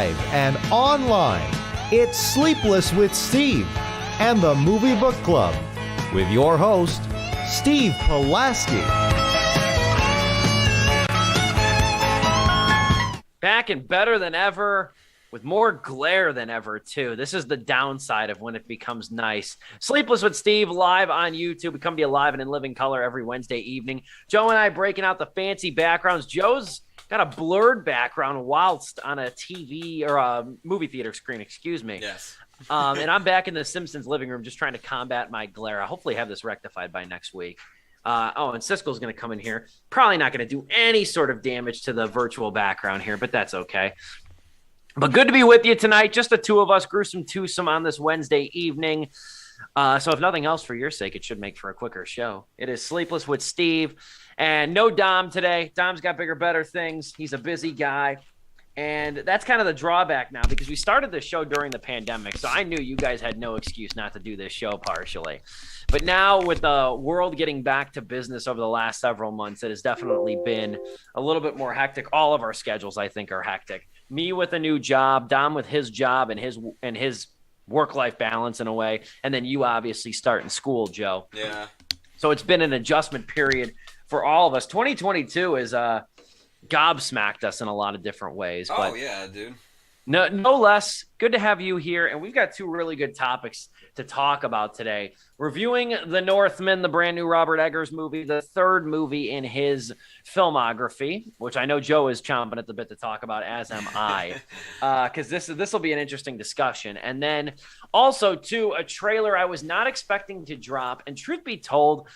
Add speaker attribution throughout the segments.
Speaker 1: live and online. It's Sleepless with Steve and the Movie Book Club with your host, Steve Pulaski.
Speaker 2: Back and better than ever, with more glare than ever, too. This is the downside of when it becomes nice. Sleepless with Steve live on YouTube. We come to you live and in living color every Wednesday evening. Joe and I breaking out the fancy backgrounds. Joe's got a blurred background whilst on a TV or a movie theater screen, excuse me.
Speaker 3: Yes.
Speaker 2: And I'm back in the Simpsons living room just trying to combat my glare. I hopefully have this rectified by next week. And Siskel's going to come in here. Probably not going to do any sort of damage to the virtual background here, but that's okay. But good to be with you tonight. Just the two of us, gruesome twosome on this Wednesday evening. So if nothing else, for your sake, it should make for a quicker show. It is Sleepless with Steve. And no Dom today. Dom's got bigger, better things. He's a busy guy. And that's kind of the drawback now because we started this show during the pandemic. So I knew you guys had no excuse not to do this show partially. But now with the world getting back to business over the last several months, it has definitely been a little bit more hectic. All of our schedules, I think, are hectic. Me with a new job, Dom with his job and his work-life balance in a way. And then you obviously starting school, Joe.
Speaker 3: Yeah.
Speaker 2: So it's been an adjustment period for all of us. 2022 is gobsmacked us in a lot of different ways.
Speaker 3: Oh, yeah, dude.
Speaker 2: No less. Good to have you here. And we've got two really good topics to talk about today. Reviewing The Northman, the brand new Robert Eggers movie, the third movie in his filmography, which I know Joe is chomping at the bit to talk about, as am I, because this will be an interesting discussion. And then also, too, a trailer I was not expecting to drop. And truth be told,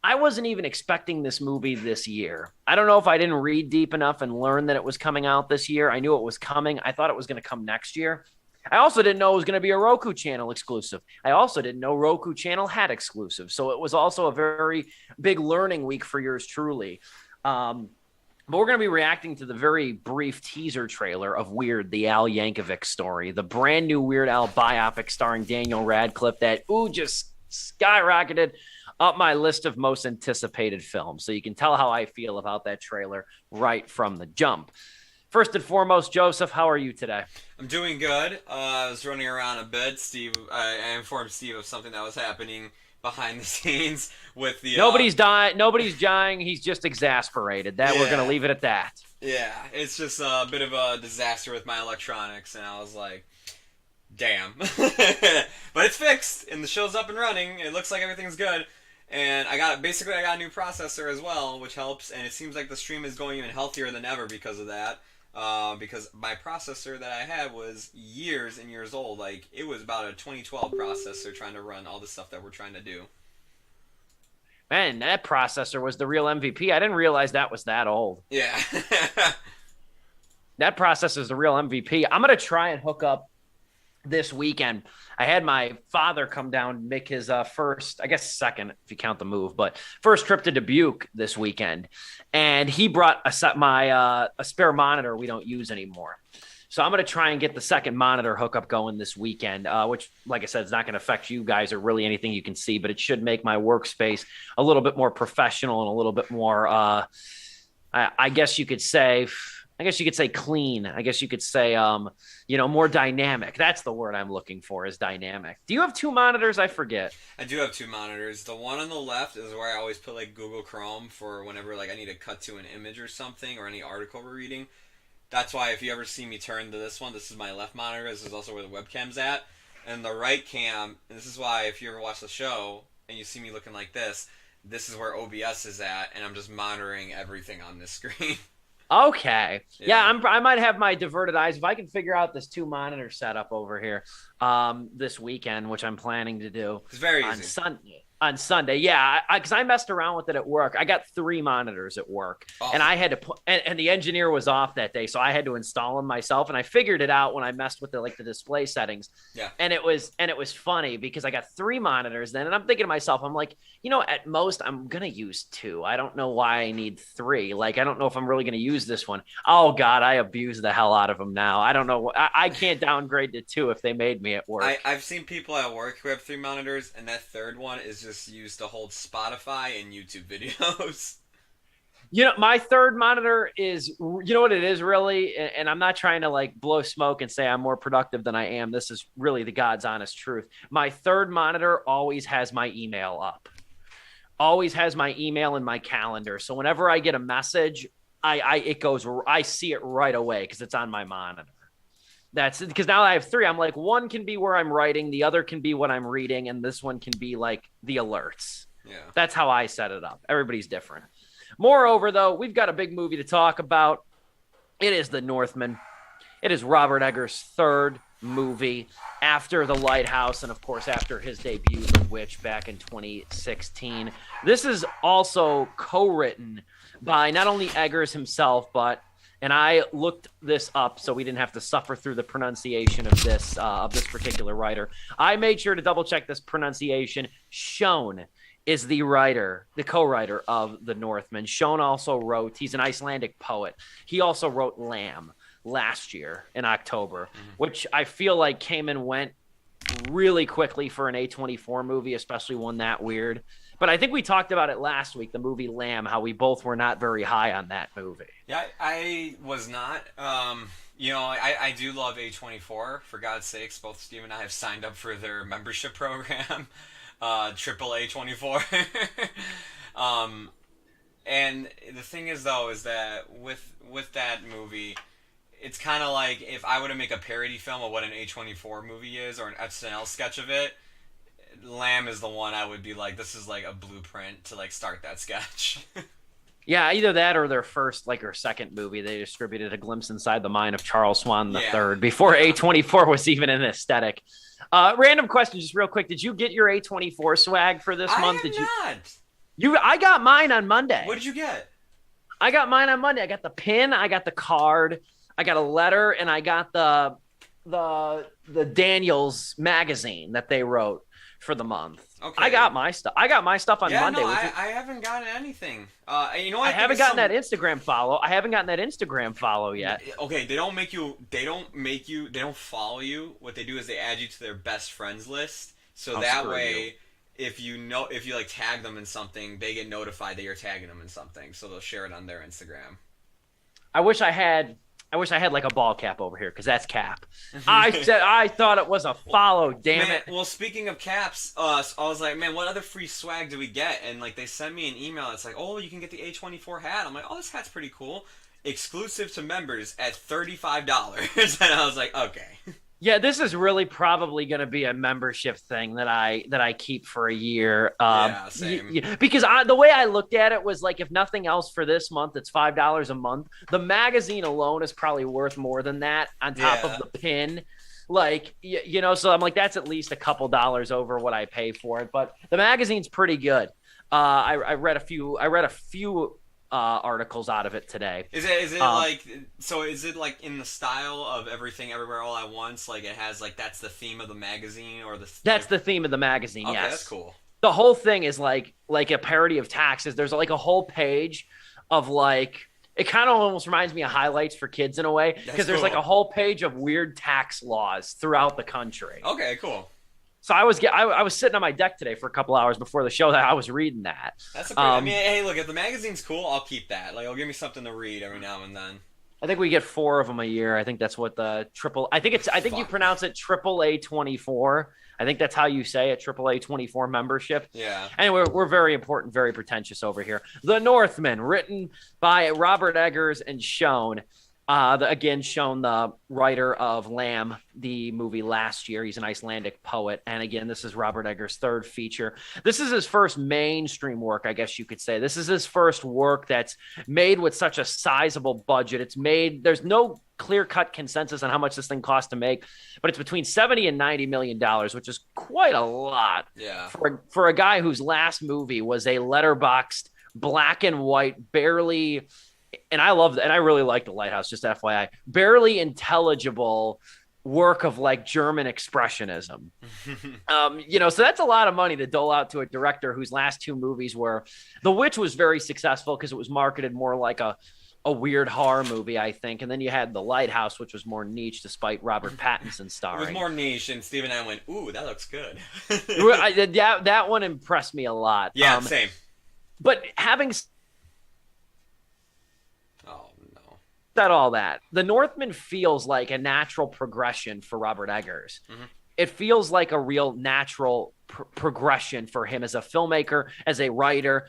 Speaker 2: I wasn't even expecting this movie this year. I don't know if I didn't read deep enough and learn that it was coming out this year. I knew it was coming. I thought it was going to come next year. I also didn't know it was going to be a Roku channel exclusive. I also didn't know Roku channel had exclusive. So it was also a very big learning week for yours truly. But we're going to be reacting to the very brief teaser trailer of Weird, the Al Yankovic story, the brand new Weird Al biopic starring Daniel Radcliffe that just skyrocketed up my list of most anticipated films. So you can tell how I feel about that trailer right from the jump. First and foremost, Joseph, how are you today?
Speaker 3: I'm doing good. I was running around a bit. I informed Steve of something that was happening behind the scenes with the...
Speaker 2: Nobody's dying. He's just exasperated. We're going to leave it at that.
Speaker 3: Yeah, it's just a bit of a disaster with my electronics, and I was like, damn. But it's fixed, and the show's up and running. It looks like everything's good. And I got a new processor as well, which helps. And it seems like the stream is going even healthier than ever because of that. Because my processor that I had was years and years old. Like, it was about a 2012 processor trying to run all the stuff that we're trying to do.
Speaker 2: Man, that processor was the real MVP. I didn't realize that was that old.
Speaker 3: Yeah.
Speaker 2: That processor is the real MVP. I'm going to try and hook up this weekend. I had my father come down, make his first, I guess second, if you count the move, but first trip to Dubuque this weekend. And he brought a spare monitor we don't use anymore. So I'm going to try and get the second monitor hookup going this weekend, which, like I said, is not going to affect you guys or really anything you can see, but it should make my workspace a little bit more professional and a little bit more, I guess you could say clean. I guess you could say, more dynamic. That's the word I'm looking for, is dynamic. Do you have two monitors? I forget.
Speaker 3: I do have two monitors. The one on the left is where I always put like Google Chrome for whenever like I need to cut to an image or something or any article we're reading. That's why if you ever see me turn to this one, this is my left monitor. This is also where the webcam's at. And the right cam, and this is why if you ever watch the show and you see me looking like this is where OBS is at, and I'm just monitoring everything on this screen.
Speaker 2: Okay. Yeah, I might have my diverted eyes. If I can figure out this two monitor setup over here this weekend, which I'm planning to do.
Speaker 3: It's very easy.
Speaker 2: On Sunday. Yeah, because I messed around with it at work. I got 3 monitors at work, and I had to put, and the engineer was off that day, so I had to install them myself, and I figured it out when I messed with the display settings.
Speaker 3: Yeah.
Speaker 2: And it was funny because I got 3 monitors then, and I'm thinking to myself, I'm like, at most I'm going to use 2. I don't know why I need 3. Like, I don't know if I'm really going to use this one. Oh God, I abuse the hell out of them now. I don't know. I can't downgrade to 2 if they made me at work.
Speaker 3: I've seen people at work who have 3 monitors, and that third one is just used to hold Spotify and YouTube videos.
Speaker 2: My third monitor is, what it is really, and I'm not trying to like blow smoke and say I'm more productive than I am. This is really the God's honest truth. My third monitor always has my email up, always has my email in my calendar. So whenever I get a message, I see it right away because it's on my monitor. That's because now I have three. I'm like, one can be where I'm writing, the other can be what I'm reading, and this one can be like the alerts.
Speaker 3: Yeah.
Speaker 2: That's how I set it up. Everybody's different. Moreover, though, we've got a big movie to talk about. It is The Northman. It is Robert Eggers' third movie after The Lighthouse and, of course, after his debut, The Witch, back in 2016. This is also co-written by not only Eggers himself, but, and I looked this up so we didn't have to suffer through the pronunciation of this particular writer. I made sure to double-check this pronunciation. Schoen is the co-writer of The Northman. Schoen also wrote, he's an Icelandic poet. He also wrote Lamb last year in October, which I feel like came and went really quickly for an A24 movie, especially one that weird. But I think we talked about it last week, the movie Lamb, how we both were not very high on that movie.
Speaker 3: Yeah, I was not. I do love A24, for God's sakes. Both Steve and I have signed up for their membership program. Triple A24. And the thing is, though, is that with that movie, it's kind of like if I were to make a parody film of what an A24 movie is, or an SNL sketch of it, Lamb is the one I would be like, this is like a blueprint to like start that sketch.
Speaker 2: Yeah, either that or their first or second movie. They distributed A Glimpse Inside the Mind of Charles Swan III before A24 was even an aesthetic. Random question, just real quick. Did you get your A24 swag for this month? I got mine on Monday.
Speaker 3: What did you get?
Speaker 2: I got mine on Monday. I got the pin, I got the card, I got a letter, and I got the Daniels magazine that they wrote for the month. Okay. I got my stuff. I got my stuff on Monday.
Speaker 3: No, I haven't gotten anything. You know what?
Speaker 2: I haven't gotten that Instagram follow. I haven't gotten that Instagram follow yet.
Speaker 3: Okay, they don't follow you. What they do is they add you to their best friends list. So that way, if you like tag them in something, they get notified that you're tagging them in something. So they'll share it on their Instagram.
Speaker 2: I wish I had like a ball cap over here because that's cap. I thought it was a follow. Damn it.
Speaker 3: Well, speaking of caps, I was like, man, what other free swag do we get? And like they sent me an email. It's like, oh, you can get the A24 hat. I'm like, oh, this hat's pretty cool. Exclusive to members at $35. And I was like, okay.
Speaker 2: Yeah, this is really probably going to be a membership thing that I keep for a year.
Speaker 3: Yeah, same.
Speaker 2: Because the way I looked at it was like, if nothing else for this month, it's $5 a month. The magazine alone is probably worth more than that on top of the pin. So I'm like, that's at least a couple dollars over what I pay for it. But the magazine's pretty good. I read a few articles out of it today.
Speaker 3: Is it like in the style of Everything Everywhere All at Once? Like it has like that's the theme of the magazine
Speaker 2: That's the theme of the magazine.
Speaker 3: Okay,
Speaker 2: yes.
Speaker 3: That's cool.
Speaker 2: The whole thing is like a parody of taxes. There's like a whole page of it kind of almost reminds me of highlights for kids in a way because there's like a whole page of weird tax laws throughout the country.
Speaker 3: Okay, cool.
Speaker 2: So I was sitting on my deck today for a couple hours before the show that I was reading that.
Speaker 3: That's I mean, hey, look, if the magazine's cool, I'll keep that. Like, it'll give me something to read every now and then.
Speaker 2: I think we get 4 of them a year. I think that's what the triple. I think you pronounce it AAA24. I think that's how you say it, AAA24 membership.
Speaker 3: Yeah.
Speaker 2: Anyway, we're very important, very pretentious over here. The Northman, written by Robert Eggers and Schoen. Schoen, the writer of Lamb, the movie last year. He's an Icelandic poet. And again, this is Robert Eggers' third feature. This is his first mainstream work, I guess you could say. This is his first work that's made with such a sizable budget. There's no clear-cut consensus on how much this thing cost to make, but it's between $70 and $90 million, which is quite a lot for a guy whose last movie was a letterboxed, black and white, barely... And I love that. And I really like The Lighthouse, just FYI. Barely intelligible work of German expressionism. So that's a lot of money to dole out to a director whose last 2 movies were The Witch was very successful because it was marketed more like a weird horror movie, I think. And then you had The Lighthouse, which was more niche despite Robert Pattinson starring.
Speaker 3: It was more niche, and Steve and I went, ooh, that looks good.
Speaker 2: That one impressed me a lot.
Speaker 3: Yeah, same.
Speaker 2: But having said all that, the Northman feels like a natural progression for Robert Eggers. Mm-hmm. It feels like a real natural progression for him as a filmmaker, as a writer,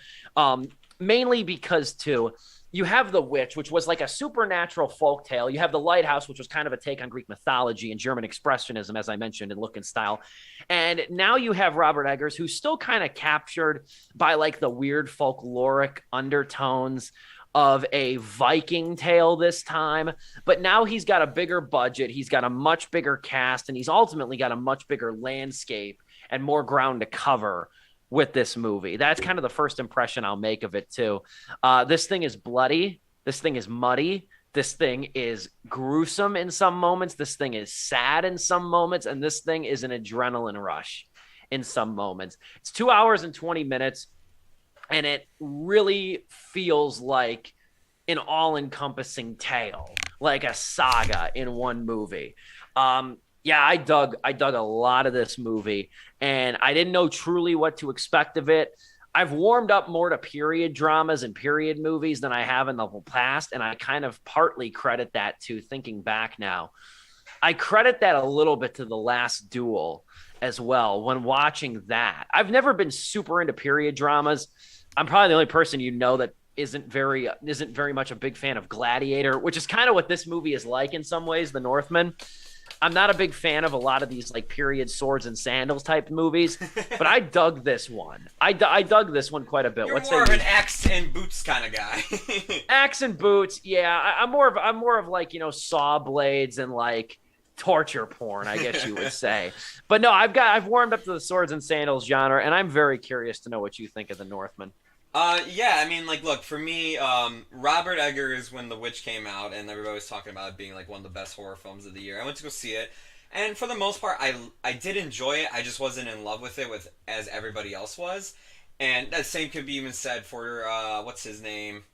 Speaker 2: mainly because, too, you have The Witch, which was like a supernatural folktale. You have The Lighthouse, which was kind of a take on Greek mythology and German expressionism, as I mentioned, in look and style. And now you have Robert Eggers, who's still kind of captured by like the weird folkloric undertones of a Viking tale this time, but now he's got a bigger budget, he's got a much bigger cast, and he's ultimately got a much bigger landscape and more ground to cover with this movie. That's kind of the first impression I'll make of it too. This thing is bloody, this thing is muddy, this thing is gruesome in some moments, this thing is sad in some moments, and this thing is an adrenaline rush in some moments. It's 2 hours and 20 minutes. And it really feels like an all-encompassing tale, like a saga in one movie. Yeah, I dug a lot of this movie, and I didn't know truly what to expect of it. I've warmed up more to period dramas and period movies than I have in the past, and I kind of partly credit that to, thinking back now, I credit that a little bit to The Last Duel as well when watching that. I've never been super into period dramas. I'm probably the only person that isn't very much a big fan of Gladiator, which is kind of what this movie is like in some ways, The Northman. I'm not a big fan of a lot of these like period swords and sandals type movies, but I dug this one. I dug this one quite a bit.
Speaker 3: You're more of an axe and boots kind of guy.
Speaker 2: Axe and boots, yeah. I'm more of like, saw blades and like torture porn, I guess you would say. But no, I've warmed up to the swords and sandals genre, and I'm very curious to know what you think of The Northman.
Speaker 3: Yeah, I mean, like, look, for me, Robert Eggers, when The Witch came out, and everybody was talking about it being, like, one of the best horror films of the year, I went to go see it, and for the most part, I did enjoy it, I just wasn't in love with it as everybody else was, and that same could be even said for, what's his name?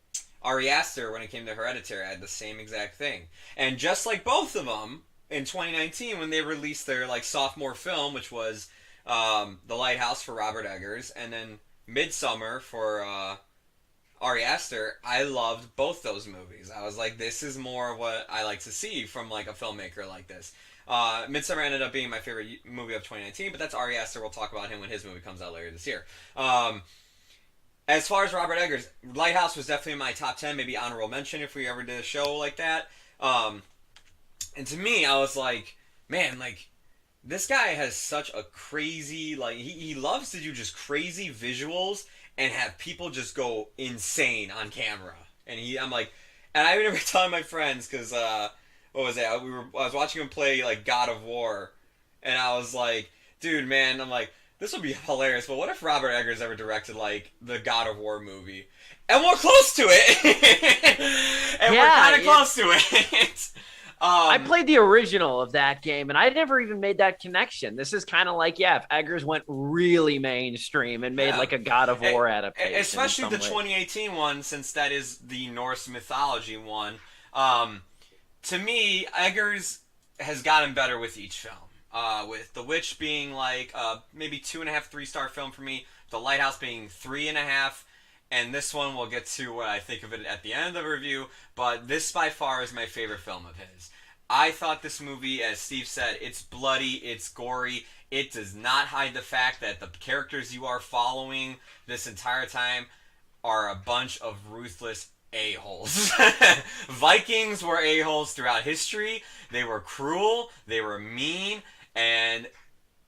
Speaker 3: Ari Aster, when it came to Hereditary, I had the same exact thing. And just like both of them, in 2019, when they released their, like, sophomore film, which was, The Lighthouse for Robert Eggers, and then Midsummer for Ari Aster, I loved both those movies. I was like, this is more what I like to see from like a filmmaker like this. Midsummer ended up being my favorite movie of 2019, but that's Ari Aster. We'll talk about him when his movie comes out later this year. As far as Robert Eggers, Lighthouse was definitely in my top 10, maybe honorable mention if we ever did a show like that. And to me, I was like, man, like, this guy has such a crazy, like, he loves to do just crazy visuals and have people just go insane on camera. And I'm like, and I remember telling my friends, because, what was that? I was watching him play, like, God of War, and I was like, dude, man, I'm like, this would be hilarious, but what if Robert Eggers ever directed, like, the God of War movie? And we're close to it! And we're kind of close to it!
Speaker 2: I played the original of that game, and I never even made that connection. This is kind of like, if Eggers went really mainstream and made like a God of War adaptation.
Speaker 3: Especially the 2018 one, since that is the Norse mythology one. To me, Eggers has gotten better with each film. With The Witch being like maybe 2.5, 3-star film for me. The Lighthouse being 3.5. And this one, we'll get to what I think of it at the end of the review, but this by far is my favorite film of his. I thought this movie, as Steve said, it's bloody, it's gory, it does not hide the fact that the characters you are following this entire time are a bunch of ruthless a-holes. Vikings were a-holes throughout history, they were cruel, they were mean, and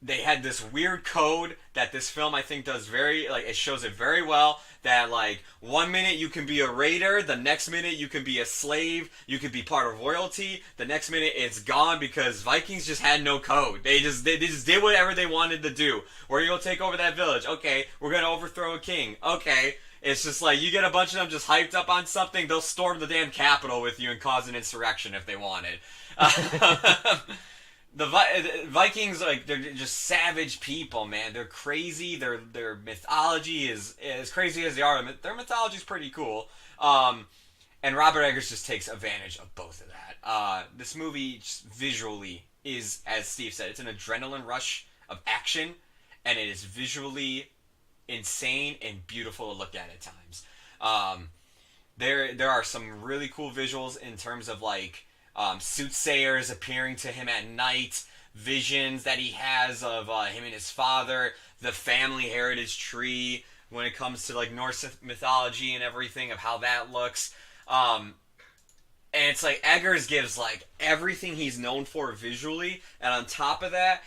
Speaker 3: they had this weird code that this film, I think, does it shows it very well, that, like, 1 minute you can be a raider, the next minute you can be a slave, you could be part of royalty, the next minute it's gone because Vikings just had no code. They just did whatever they wanted to do. We're gonna go take over that village. Okay, we're gonna overthrow a king. Okay. It's just like, you get a bunch of them just hyped up on something, they'll storm the damn capital with you and cause an insurrection if they wanted. The Vikings, like, they're just savage people, man. They're crazy. Their mythology is as crazy as they are. Their mythology is pretty cool. And Robert Eggers just takes advantage of both of that. This movie just visually is, as Steve said, it's an adrenaline rush of action, and it is visually insane and beautiful to look at times. there are some really cool visuals in terms of like soothsayers appearing to him at night, visions that he has of him and his father, the family heritage tree when it comes to like Norse mythology and everything of how that looks. And it's like Eggers gives like everything he's known for visually, and on top of that,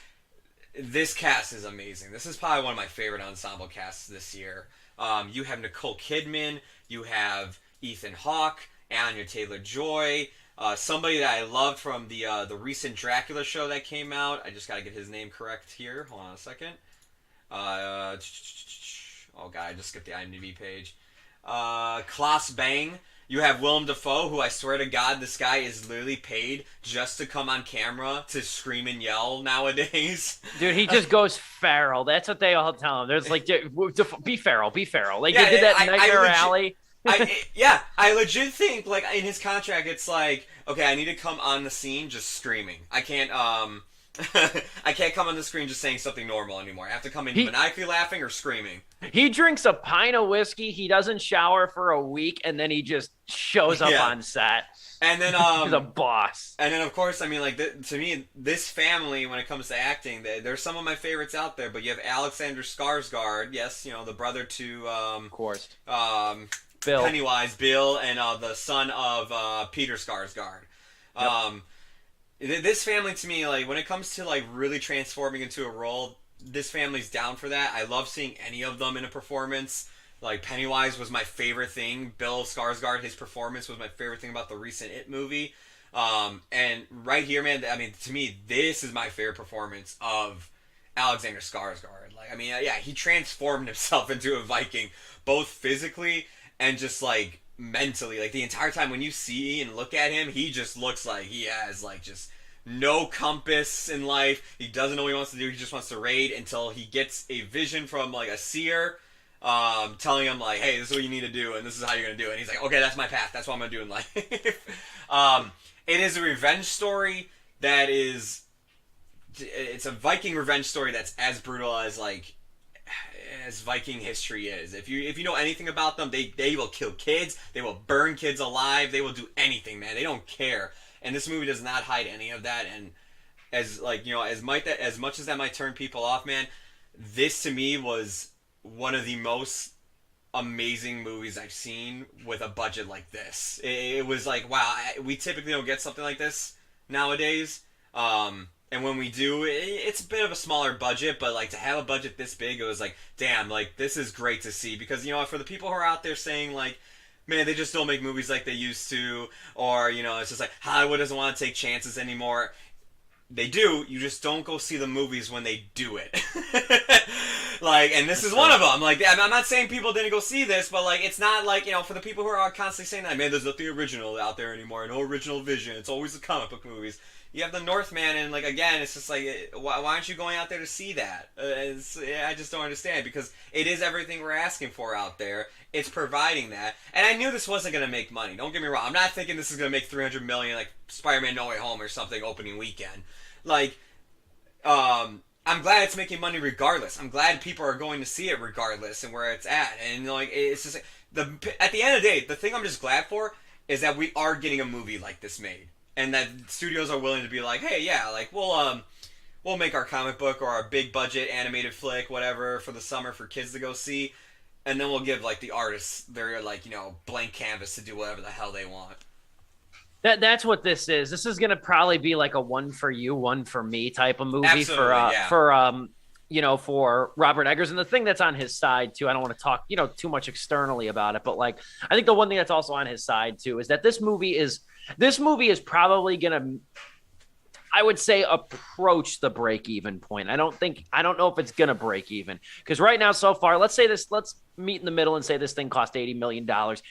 Speaker 3: this cast is amazing. This is probably one of my favorite ensemble casts this year. You have Nicole Kidman, you have Ethan Hawke, Anya Taylor-Joy, somebody that I loved from the recent Dracula show that came out. I just gotta get his name correct here. Hold on a second. Oh god, I just skipped the IMDb page. Klaus Bang. You have Willem Dafoe, who I swear to God, this guy is literally paid just to come on camera to scream and yell nowadays.
Speaker 2: Dude, he just goes feral. That's what they all tell him. There's like, be feral, be feral. Like, you did that Nightmare Alley.
Speaker 3: I legit think, like, in his contract, it's like, okay, I need to come on the scene just screaming. I can't come on the screen just saying something normal anymore. I have to come in maniacally laughing or screaming.
Speaker 2: He drinks a pint of whiskey, he doesn't shower for a week, and then he just shows up on set.
Speaker 3: And then
Speaker 2: he's a boss.
Speaker 3: And then of course, I mean, like, to me, this family, when it comes to acting, there's some of my favorites out there. But you have Alexander Skarsgård, yes, you know, the brother to
Speaker 2: of course,
Speaker 3: Bill. Pennywise, Bill, and the son of Peter Skarsgård. This family, to me, like, when it comes to like really transforming into a role, this family's down for that. I love seeing any of them in a performance. Like, Pennywise was my favorite thing. Bill Skarsgård, his performance was my favorite thing about the recent It movie. And right here, man, I mean, to me, this is my favorite performance of Alexander Skarsgård. Like, I mean, yeah, he transformed himself into a Viking, both physically and just like mentally. Like, the entire time when you see and look at him, he just looks like he has like just no compass in life. He doesn't know what he wants to do. He just wants to raid until he gets a vision from like a seer, telling him like, hey, this is what you need to do and this is how you're gonna do it. And he's like, okay, that's my path, that's what I'm gonna do in life. It is a revenge story that is, it's a Viking revenge story that's as brutal as like as Viking history is. If you know anything about them, they will kill kids, they will burn kids alive, they will do anything, man. They don't care. And this movie does not hide any of that. And as like, you know, as much as that might turn people off, man, this to me was one of the most amazing movies I've seen with a budget like this. It was like, wow, we typically don't get something like this nowadays. And when we do, it's a bit of a smaller budget, but like to have a budget this big, it was like, damn, like this is great to see. Because, you know, for the people who are out there saying like, man, they just don't make movies like they used to, or, you know, it's just like Hollywood doesn't want to take chances anymore. They do, you just don't go see the movies when they do it. Like, and this is one of them. Like, I'm not saying people didn't go see this, but like, it's not like, you know, for the people who are constantly saying that, man, there's nothing original out there anymore, no original vision, it's always the comic book movies. You have the Northman, and like, again, it's just like, why aren't you going out there to see that? I just don't understand, because it is everything we're asking for out there. It's providing that, and I knew this wasn't going to make money. Don't get me wrong. I'm not thinking this is going to make $300 million like Spider-Man No Way Home or something opening weekend. Like, I'm glad it's making money regardless. I'm glad people are going to see it regardless and where it's at. And like, it's just at the end of the day, the thing I'm just glad for is that we are getting a movie like this made, and that studios are willing to be like, hey, yeah, like we'll make our comic book or our big budget animated flick, whatever, for the summer for kids to go see, and then we'll give like the artists their like, you know, blank canvas to do whatever the hell they want.
Speaker 2: That's what this is. This is gonna probably be like a one for you, one for me type of movie.
Speaker 3: Absolutely,
Speaker 2: for you know, for Robert Eggers. And the thing that's on his side too, I don't want to talk, you know, too much externally about it, but like, I think the one thing that's also on his side too is that this movie is probably gonna, I would say, approach the break-even point. I don't know if it's gonna break even, because right now, so far, let's meet in the middle and say this thing cost $80 million.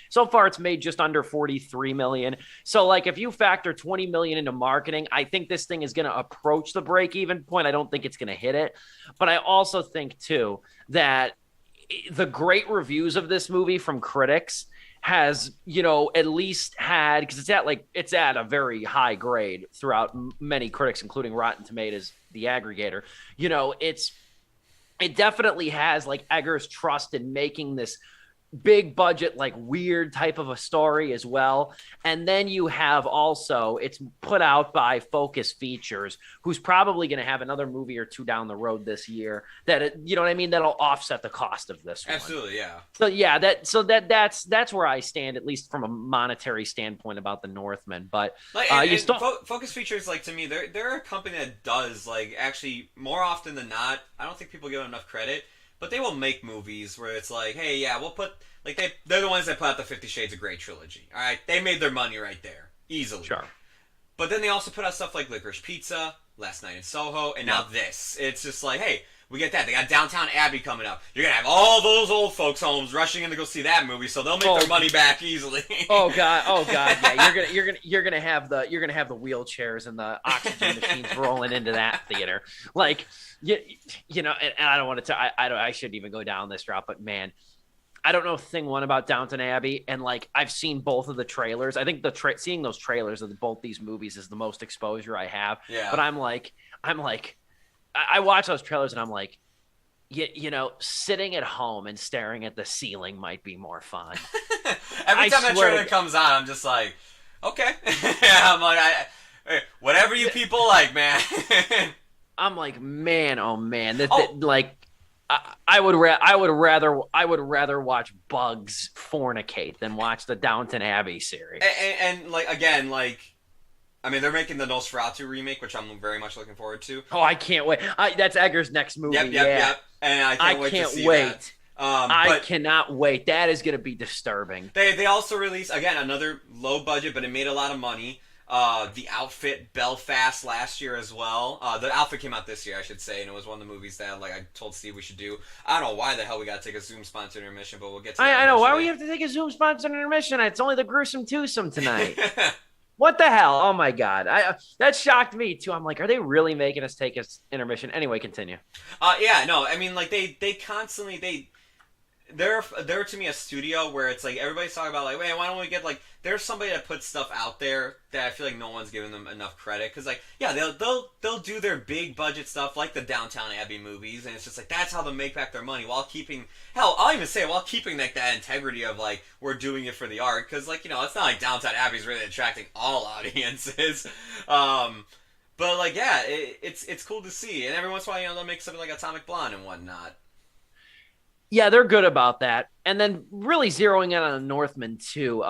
Speaker 2: So far, it's made just under $43 million. So, like, if you factor $20 million into marketing, I think this thing is gonna approach the break-even point. I don't think it's gonna hit it, but I also think too that the great reviews of this movie from critics has, you know, at least had, because it's at a very high grade throughout many critics, including Rotten Tomatoes, the aggregator. You know, it definitely has like Eggers' trust in making this big budget, like weird type of a story as well. And then you have also, it's put out by Focus Features, who's probably going to have another movie or two down the road this year you know what I mean? That'll offset the cost of this one.
Speaker 3: Absolutely. Yeah.
Speaker 2: So yeah, that's where I stand, at least from a monetary standpoint about the Northman. But
Speaker 3: Focus Features, like, to me, they're a company that does, like, actually more often than not, I don't think people give them enough credit. But they will make movies where it's like, hey, yeah, we'll put, like, they're the ones that put out the 50 Shades of Grey trilogy. All right, they made their money right there, easily.
Speaker 2: Sure.
Speaker 3: But then they also put out stuff like Licorice Pizza, Last Night in Soho, and now this. It's just like, hey, we get that. They got Downtown Abbey coming up. You're gonna have all those old folks' homes rushing in to go see that movie, so they'll make their money back easily.
Speaker 2: Oh god, yeah. You're gonna have the wheelchairs and the oxygen machines rolling into that theater. Like, you know, and I don't want to. I shouldn't even go down this route, but man, I don't know thing one about Downton Abbey, and like I've seen both of the trailers. I think seeing those trailers of both these movies is the most exposure I have.
Speaker 3: Yeah.
Speaker 2: But I'm like. I watch those trailers and I'm like, you know, sitting at home and staring at the ceiling might be more fun.
Speaker 3: Every time that trailer comes on, I'm just like, okay. I'm like, whatever you people like, man.
Speaker 2: I'm like, man, oh man, like, I would rather watch Bugs fornicate than watch the Downton Abbey series.
Speaker 3: And like, again, like. I mean, they're making the Nosferatu remake, which I'm very much looking forward to.
Speaker 2: Oh, I can't wait. That's Egger's next movie.
Speaker 3: Yep. And I can't wait to see that.
Speaker 2: I cannot wait. That is going to be disturbing.
Speaker 3: They also released, again, another low budget, but it made a lot of money. The Outfit Belfast last year as well. The Outfit came out this year, I should say, and it was one of the movies that, like, I told Steve we should do. I don't know why the hell we got to take a Zoom-sponsored intermission, but we'll get to that.
Speaker 2: I know. Why we have to take a Zoom-sponsored intermission? It's only the gruesome twosome tonight. What the hell? Oh my God! That shocked me too. I'm like, are they really making us take an intermission? Anyway, continue.
Speaker 3: Yeah, no, I mean, like they constantly they're to me a studio where it's like everybody's talking about like, wait, why don't we get like there's somebody that puts stuff out there that I feel like no one's giving them enough credit because like yeah they'll do their big budget stuff like the Downtown Abbey movies and it's just like that's how they'll make back their money while keeping I'll even say while keeping like that integrity of like we're doing it for the art because like you know it's not like Downtown Abbey's really attracting all audiences. But like yeah it's cool to see and every once in a while you know they'll make something like Atomic Blonde and whatnot.
Speaker 2: Yeah, they're good about that. And then really zeroing in on the Northman, too.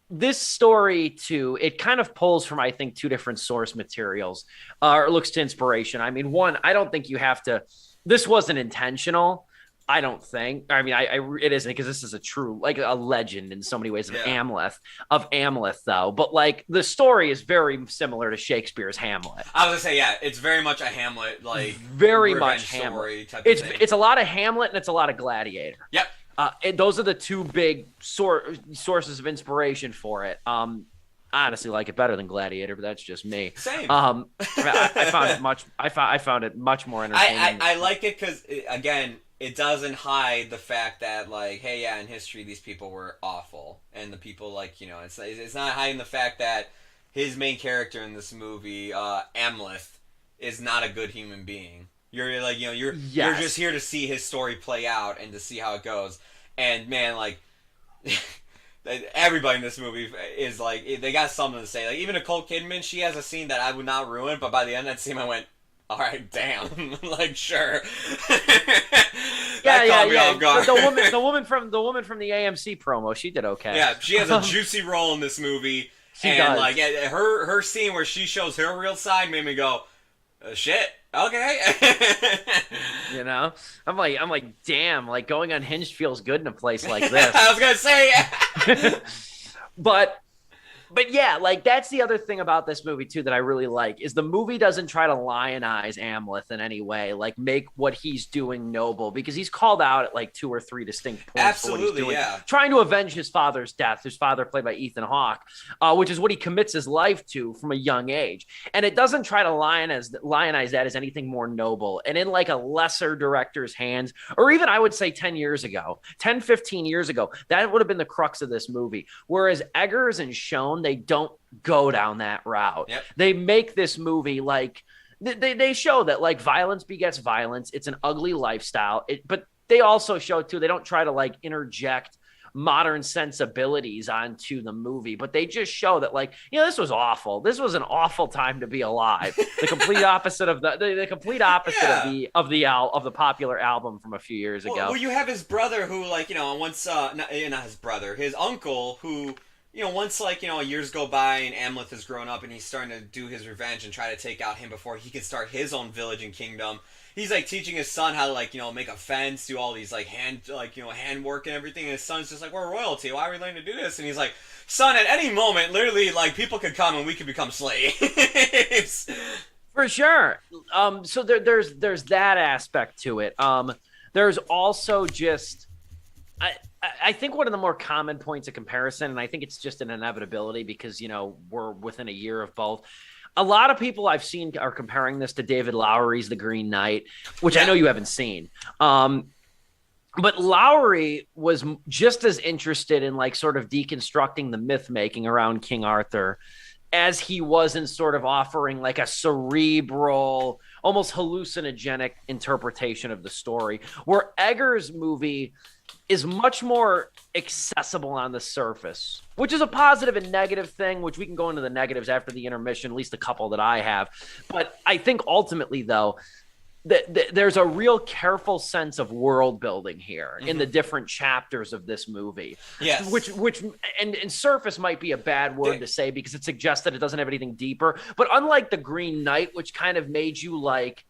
Speaker 2: This story, too, it kind of pulls from, I think, two different source materials or looks to inspiration. I mean, one, I don't think you have to – this wasn't intentional. I don't think. I mean, it isn't because this is a true, like a legend in so many ways of Amleth, though. But like the story is very similar to Shakespeare's Hamlet.
Speaker 3: I was gonna say, yeah, it's very much a Hamlet, like
Speaker 2: very much Hamlet.
Speaker 3: Type of thing.
Speaker 2: It's a lot of Hamlet and it's a lot of Gladiator.
Speaker 3: Yep.
Speaker 2: Those are the two big sources of inspiration for it. I honestly like it better than Gladiator, but that's just me.
Speaker 3: Same.
Speaker 2: I found it much. I found it much more entertaining.
Speaker 3: I like it because again. It doesn't hide the fact that, like, hey, yeah, in history, these people were awful. And the people, like, you know, it's not hiding the fact that his main character in this movie, Amleth, is not a good human being. You're, like, you know, you're just here to see his story play out and to see how it goes. And, man, like, everybody in this movie is, like, they got something to say. Like, even Nicole Kidman, she has a scene that I would not ruin, but by the end of that scene, I went, all right, damn, like sure.
Speaker 2: Yeah. The woman from the AMC promo, she did okay.
Speaker 3: Yeah, she has a juicy role in this movie,
Speaker 2: she does.
Speaker 3: Like her scene where she shows her real side made me go, shit, okay.
Speaker 2: You know, I'm like, damn, like going unhinged feels good in a place like this.
Speaker 3: I was gonna say,
Speaker 2: But yeah, like that's the other thing about this movie too that I really like is the movie doesn't try to lionize Amleth in any way, like make what he's doing noble because he's called out at like 2 or 3 distinct points.
Speaker 3: Absolutely,
Speaker 2: for what he's doing,
Speaker 3: yeah.
Speaker 2: Trying to avenge his father's death, his father played by Ethan Hawke, which is what he commits his life to from a young age. And it doesn't try to lionize that as anything more noble. And in like a lesser director's hands, or even I would say 10 years ago, 10, 15 years ago, that would have been the crux of this movie. Whereas Eggers and Schoen, they don't go down that route.
Speaker 3: Yep.
Speaker 2: They make this movie like they show that like violence begets violence. It's an ugly lifestyle. But they also show too, they don't try to like interject modern sensibilities onto the movie, but they just show that, like, this was awful. This was an awful time to be alive. The complete opposite of the complete opposite of the popular album from a few years ago.
Speaker 3: Well, you have his brother who, like, once not his brother, his uncle who, once, like, years go by and Amleth has grown up and he's starting to do his revenge and try to take out him before he can start his own village and kingdom. He's, like, teaching his son how to, like, make a fence, do all these, like, hand work and everything. And his son's just like, we're royalty. Why are we learning to do this? And he's like, son, at any moment, literally, like, people could come and we could become slaves.
Speaker 2: For sure. So there's that aspect to it. There's also just, I think one of the more common points of comparison, and I think it's just an inevitability because, we're within a year of both. A lot of people I've seen are comparing this to David Lowery's The Green Knight, which I know you haven't seen. But Lowery was just as interested in, like, sort of deconstructing the myth making around King Arthur as he was in sort of offering, like, a cerebral, almost hallucinogenic interpretation of the story, where Eggers' movie is much more accessible on the surface, which is a positive and negative thing, which we can go into the negatives after the intermission, at least a couple that I have. But I think ultimately, though, there's a real careful sense of world building here in the different chapters of this movie.
Speaker 3: Yes.
Speaker 2: Which and surface might be a bad word to say because it suggests that it doesn't have anything deeper. But unlike The Green Knight, which kind of made you like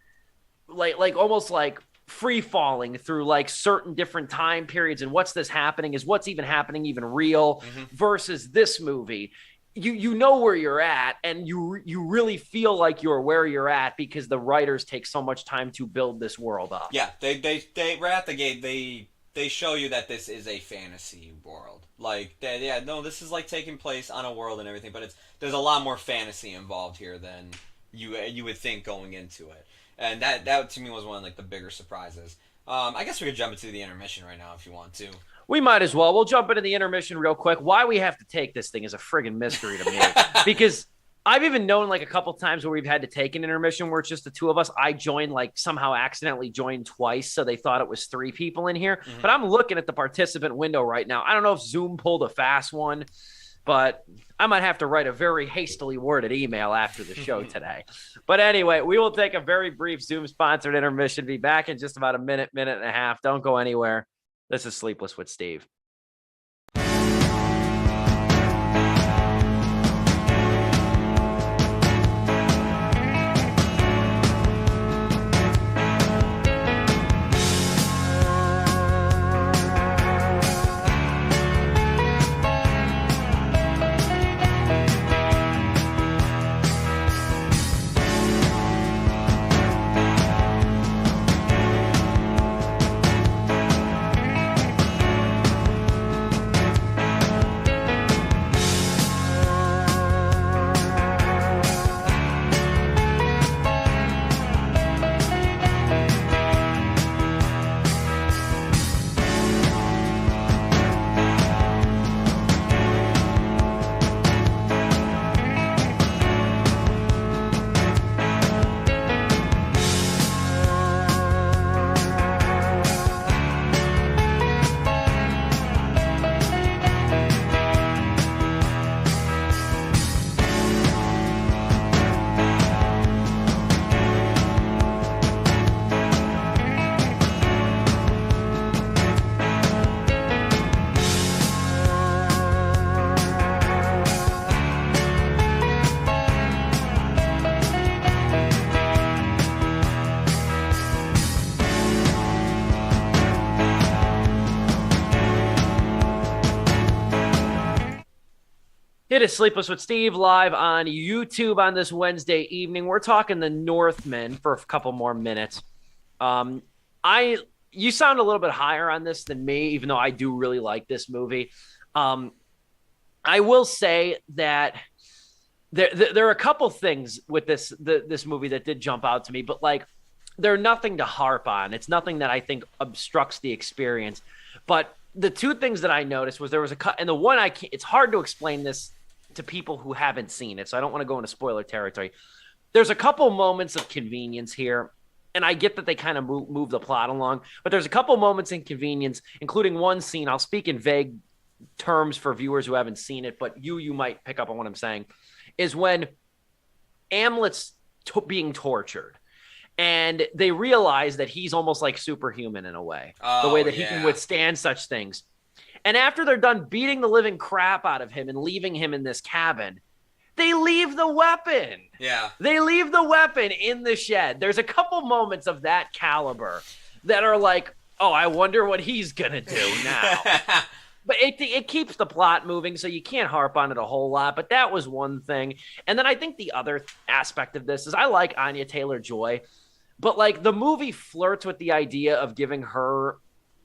Speaker 2: almost like free falling through, like, certain different time periods and what's this happening, is what's even happening even real, versus this movie. You know where you're at, and you really feel like you're where you're at because the writers take so much time to build this world up.
Speaker 3: Yeah, they right out the gate, they show you that this is a fantasy world. Like, this is, like, taking place on a world and everything, but there's a lot more fantasy involved here than you would think going into it. And that to me was one of, like, the bigger surprises. I guess we could jump into the intermission right now if you want to.
Speaker 2: We might as well. We'll jump into the intermission real quick. Why we have to take this thing is a friggin' mystery to me. Because I've even known, like, a couple times where we've had to take an intermission where it's just the two of us. I joined, like, somehow accidentally joined twice, so they thought it was 3 people in here. But I'm looking at the participant window right now. I don't know if Zoom pulled a fast one, but I might have to write a very hastily worded email after the show today. But anyway, we will take a very brief Zoom-sponsored intermission. Be back in just about a minute and a half. Don't go anywhere. This is Sleepless with Steve. It is Sleepless with Steve live on YouTube on this Wednesday evening. We're talking the Northman for a couple more minutes. You sound a little bit higher on this than me, even though I do really like this movie. I will say that there are a couple things with this movie that did jump out to me, but, like, they're nothing to harp on. It's nothing that I think obstructs the experience. But the two things that I noticed was there was a cut, and the one it's hard to explain this to people who haven't seen it, so I don't want to go into spoiler territory. There's a couple moments of convenience here, And I get that they kind of move the plot along, but there's a couple moments in convenience, including one scene. I'll speak in vague terms for viewers who haven't seen it, but you might pick up on what I'm saying, is when Amlet's being tortured. And they realize that he's almost like superhuman in a way, the way that he can withstand such things. And after they're done beating the living crap out of him and leaving him in this cabin, they leave the weapon.
Speaker 3: Yeah.
Speaker 2: They leave the weapon in the shed. There's a couple moments of that caliber that are like, oh, I wonder what he's going to do now. But it keeps the plot moving, so you can't harp on it a whole lot. But that was one thing. And then I think the other aspect of this is I like Anya Taylor-Joy, but like the movie flirts with the idea of giving her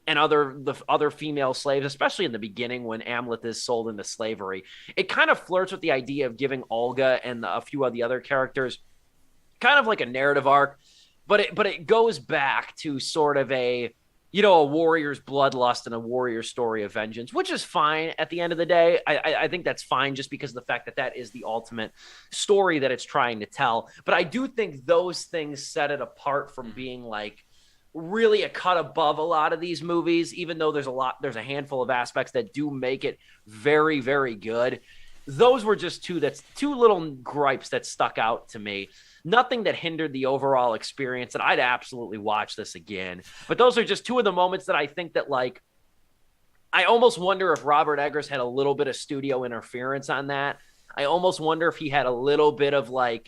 Speaker 2: and the other female slaves, especially in the beginning when Amleth is sold into slavery, it kind of flirts with the idea of giving Olga and a few of the other characters kind of like a narrative arc, but it goes back to sort of a warrior's bloodlust and a warrior's story of vengeance, which is fine at the end of the day. I think that's fine just because of the fact that is the ultimate story that it's trying to tell. But I do think those things set it apart from being like really a cut above a lot of these movies, even though there's a handful of aspects that do make it very, very good. Those were just two little gripes that stuck out to me. Nothing that hindered the overall experience, and I'd absolutely watch this again. But those are just two of the moments that I think that, like, I almost wonder if Robert Eggers had a little bit of studio interference on that. I almost wonder if he had a little bit of a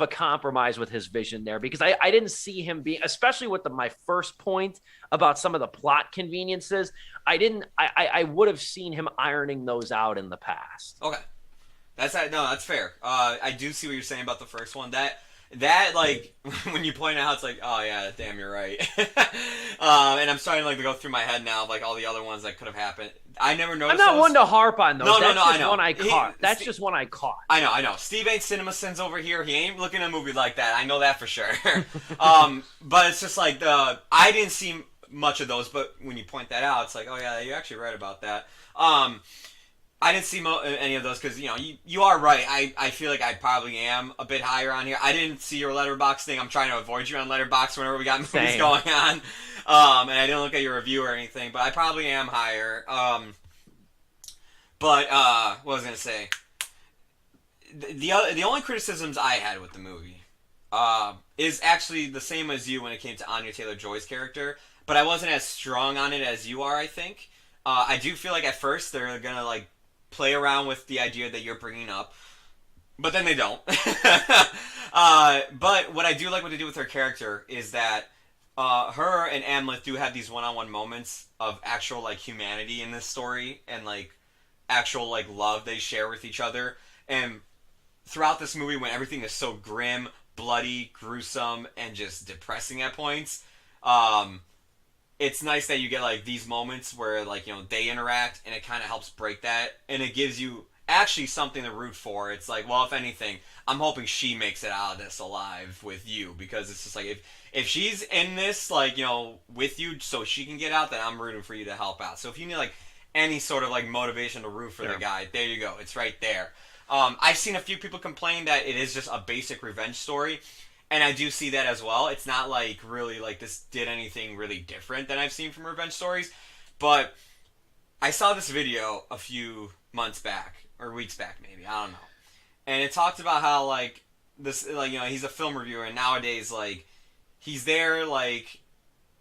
Speaker 2: compromise with his vision there, because I didn't see him being, especially with my first point about some of the plot conveniences. I would have seen him ironing those out in the past.
Speaker 3: Okay. That's fair. I do see what you're saying about the first one. That like when you point out, it's like, oh yeah, damn, you're right. And I'm starting to go through my head now of like all the other ones that could have happened. I never noticed.
Speaker 2: I'm not one to harp on those.
Speaker 3: No,
Speaker 2: I
Speaker 3: know.
Speaker 2: One I caught. That's just one I caught.
Speaker 3: I know. Steve ain't CinemaSins over here. He ain't looking at a movie like that. I know that for sure. But it's just like I didn't see much of those, but when you point that out, it's like, oh yeah, you're actually right about that. I didn't see any of those because, you are right. I feel like I probably am a bit higher on here. I didn't see your Letterboxd thing. I'm trying to avoid you on Letterboxd whenever we got movies going on. And I didn't look at your review or anything, but I probably am higher. What was I going to say? The only criticisms I had with the movie is actually the same as you when it came to Anya Taylor-Joy's character, but I wasn't as strong on it as you are, I think. I do feel like at first they're going to, play around with the idea that you're bringing up, but then they don't. But what I do like what they do with her character is that her and Amleth do have these one-on-one moments of actual humanity in this story and actual love they share with each other. And throughout this movie, when everything is so grim, bloody, gruesome, and just depressing at points, it's nice that you get these moments where they interact, and it kind of helps break that, and it gives you actually something to root for. It's like, well, if anything, I'm hoping she makes it out of this alive with you, because it's just if she's in this with you so she can get out, then I'm rooting for you to help out. So if you need any sort of motivation to root for the guy, there you go. It's right there. I've seen a few people complain that it is just a basic revenge story. And I do see that as well. It's not really this did anything really different than I've seen from revenge stories. But I saw this video a few months back, or weeks back maybe, I don't know. And it talked about how this he's a film reviewer, and nowadays he's there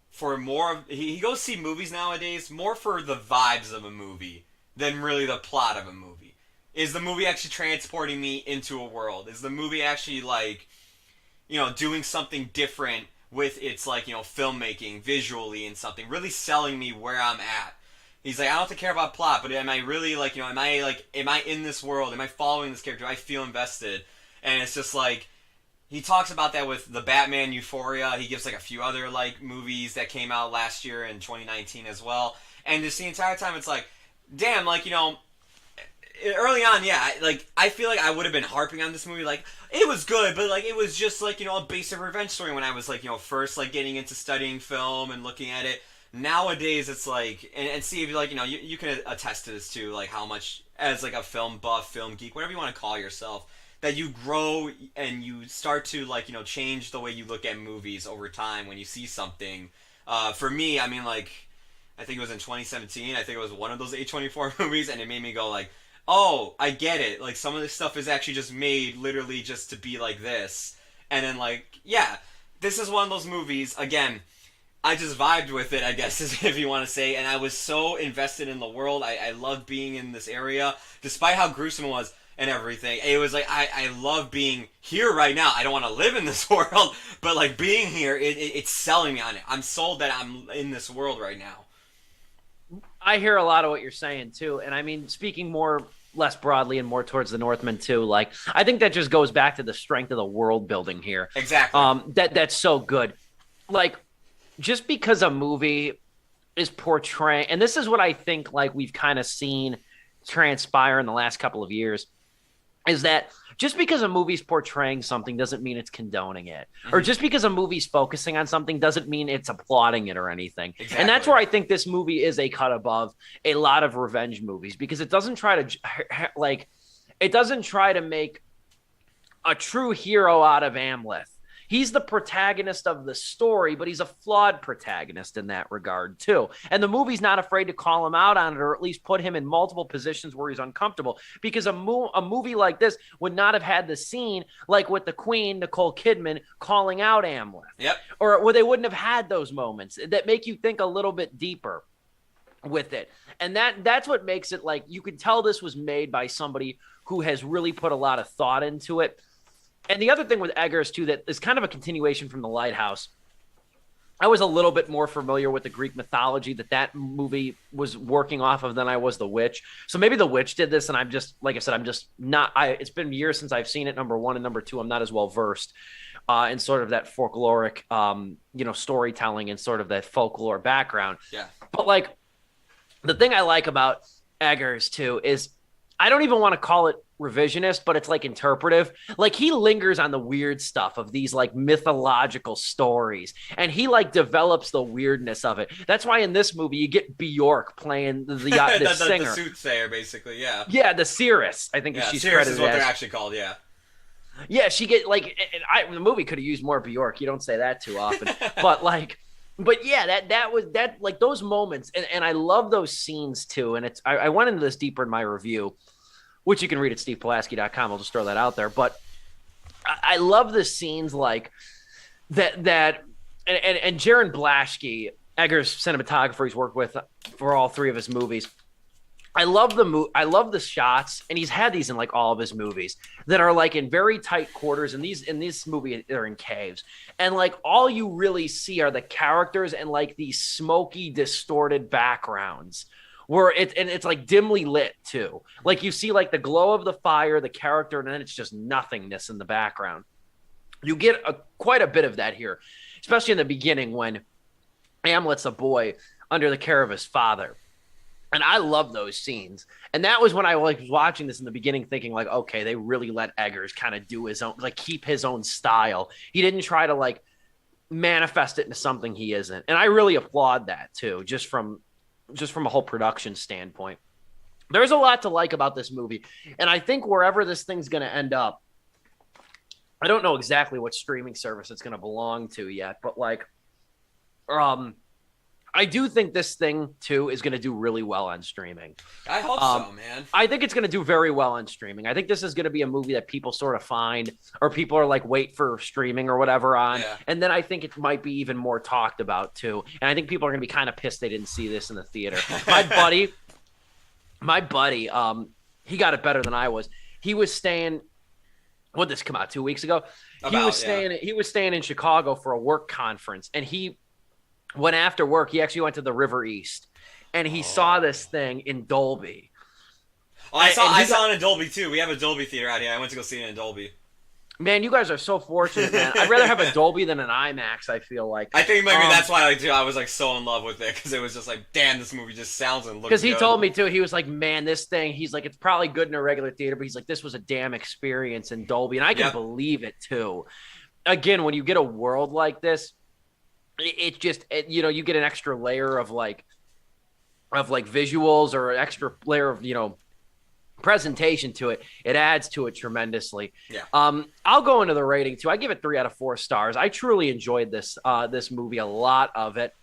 Speaker 3: for more of, he goes see movies nowadays more for the vibes of a movie than really the plot of a movie. Is the movie actually transporting me into a world? Is the movie actually doing something different with its filmmaking visually and something really selling me where I'm at? He's like, I don't have to care about plot, but am I really am I in this world? Am I following this character? Do I feel invested? And it's just he talks about that with the Batman Euphoria. He gives a few other movies that came out last year in 2019 as well. And just the entire time it's damn, early on, yeah, I feel I would have been harping on this movie, it was good, but it was just a basic revenge story when I was first getting into studying film and looking at it. Nowadays it's and Steve, you can attest to this too, how much as a film buff, film geek, whatever you want to call yourself, that you grow and you start to like change the way you look at movies over time when you see something. For me, I mean, like, I think it was in 2017. I think it was one of those A24 movies, and it made me go like, oh, I get it. Like, some of this stuff is actually just made literally just to be like this. And then, like, yeah, this is one of those movies, again, I just vibed with it, I guess, if you want to say, and I was so invested in the world. I loved being in this area, despite how gruesome it was and everything. It was like, I love being here right now. I don't want to live in this world, but, like, being here, it's selling me on it. I'm sold that I'm in this world right now.
Speaker 2: I hear a lot of what you're saying, too, and I mean, speaking less broadly and more towards the Northman, too, like, I think that just goes back to the strength of the world building here.
Speaker 3: Exactly.
Speaker 2: That's so good. Like, just because a movie is portraying, and this is what I think like we've kind of seen transpire in the last couple of years, is that just because a movie's portraying something doesn't mean it's condoning it. Mm-hmm. Or just because a movie's focusing on something doesn't mean it's applauding it or anything. Exactly. And that's where I think this movie is a cut above a lot of revenge movies, because it doesn't try to make a true hero out of Amleth. He's the protagonist of the story, but he's a flawed protagonist in that regard, too. And the movie's not afraid to call him out on it, or at least put him in multiple positions where he's uncomfortable. Because a movie like this would not have had the scene like with the Queen, Nicole Kidman, calling out Amleth.
Speaker 3: Yep.
Speaker 2: Or where they wouldn't have had those moments that make you think a little bit deeper with it. And that's what makes it like, you can tell this was made by somebody who has really put a lot of thought into it. And the other thing with Eggers, too, that is kind of a continuation from The Lighthouse. I was a little bit more familiar with the Greek mythology that movie was working off of than I was The Witch. So maybe The Witch did this, and I'm just, like I said, I'm just not, it's been years since I've seen it, number one, and number two, I'm not as well versed in sort of that folkloric, storytelling and sort of that folklore background.
Speaker 3: Yeah.
Speaker 2: But, like, the thing I like about Eggers, too, is I don't even want to call it revisionist, but it's like interpretive. Like, he lingers on the weird stuff of these like mythological stories, and he like develops the weirdness of it. That's why in this movie you get Bjork playing the singer,
Speaker 3: the soothsayer, basically.
Speaker 2: Yeah, the seeress. I think she's
Speaker 3: seeress
Speaker 2: credited
Speaker 3: is what
Speaker 2: as.
Speaker 3: they're actually called.
Speaker 2: Yeah, she get like. The movie could have used more Bjork. You don't say that too often, But yeah, that was like those moments, and I love those scenes too. And it's I went into this deeper in my review, which you can read at stevepulaski.com. I'll just throw that out there. But I love the scenes like that and Jaron Blaschke, Eggers' cinematographer he's worked with for all three of his movies. I love the shots, and he's had these in like all of his movies that are like in very tight quarters. And in this movie, they're in caves, and like all you really see are the characters and like these smoky, distorted backgrounds where it's like dimly lit too. Like you see like the glow of the fire, the character, and then it's just nothingness in the background. You get quite a bit of that here, especially in the beginning when Amlet's a boy under the care of his father. And I love those scenes. And that was when I was watching this in the beginning thinking like, okay, they really let Eggers kind of do his own, like keep his own style. He didn't try to like manifest it into something he isn't. And I really applaud that too, just from a whole production standpoint. There's a lot to like about this movie. And I think wherever this thing's going to end up, I don't know exactly what streaming service it's going to belong to yet, but like, I do think this thing, too, is going to do really well on streaming.
Speaker 3: I hope so, man.
Speaker 2: I think it's going to do very well on streaming. I think this is going to be a movie that people sort of find, or people are like, wait for streaming or whatever on. Yeah. And then I think it might be even more talked about, too. And I think people are going to be kind of pissed they didn't see this in the theater. My buddy, he got it better than I was. He was staying, what did this come out, 2 weeks ago? He was staying in Chicago for a work conference, and when after work, he actually went to the River East, and he saw this thing in Dolby.
Speaker 3: Oh, I saw it in Dolby, too. We have a Dolby theater out here. I went to go see it in Dolby.
Speaker 2: Man, you guys are so fortunate, man. I'd rather have a Dolby than an IMAX, I feel like.
Speaker 3: I think maybe that's why I was like so in love with it, because it was just like, damn, this movie just sounds and looks good.
Speaker 2: Because he told me, too, he was like, man, this thing, he's like, it's probably good in a regular theater, but he's like, this was a damn experience in Dolby, and I can believe it, too. Again, when you get a world like this, it's just, you get an extra layer of like visuals, or an extra layer of, presentation to it, it adds to it tremendously.
Speaker 3: Yeah.
Speaker 2: I'll go into the rating too. I give it 3 out of 4 stars. I truly enjoyed this movie, a lot of it.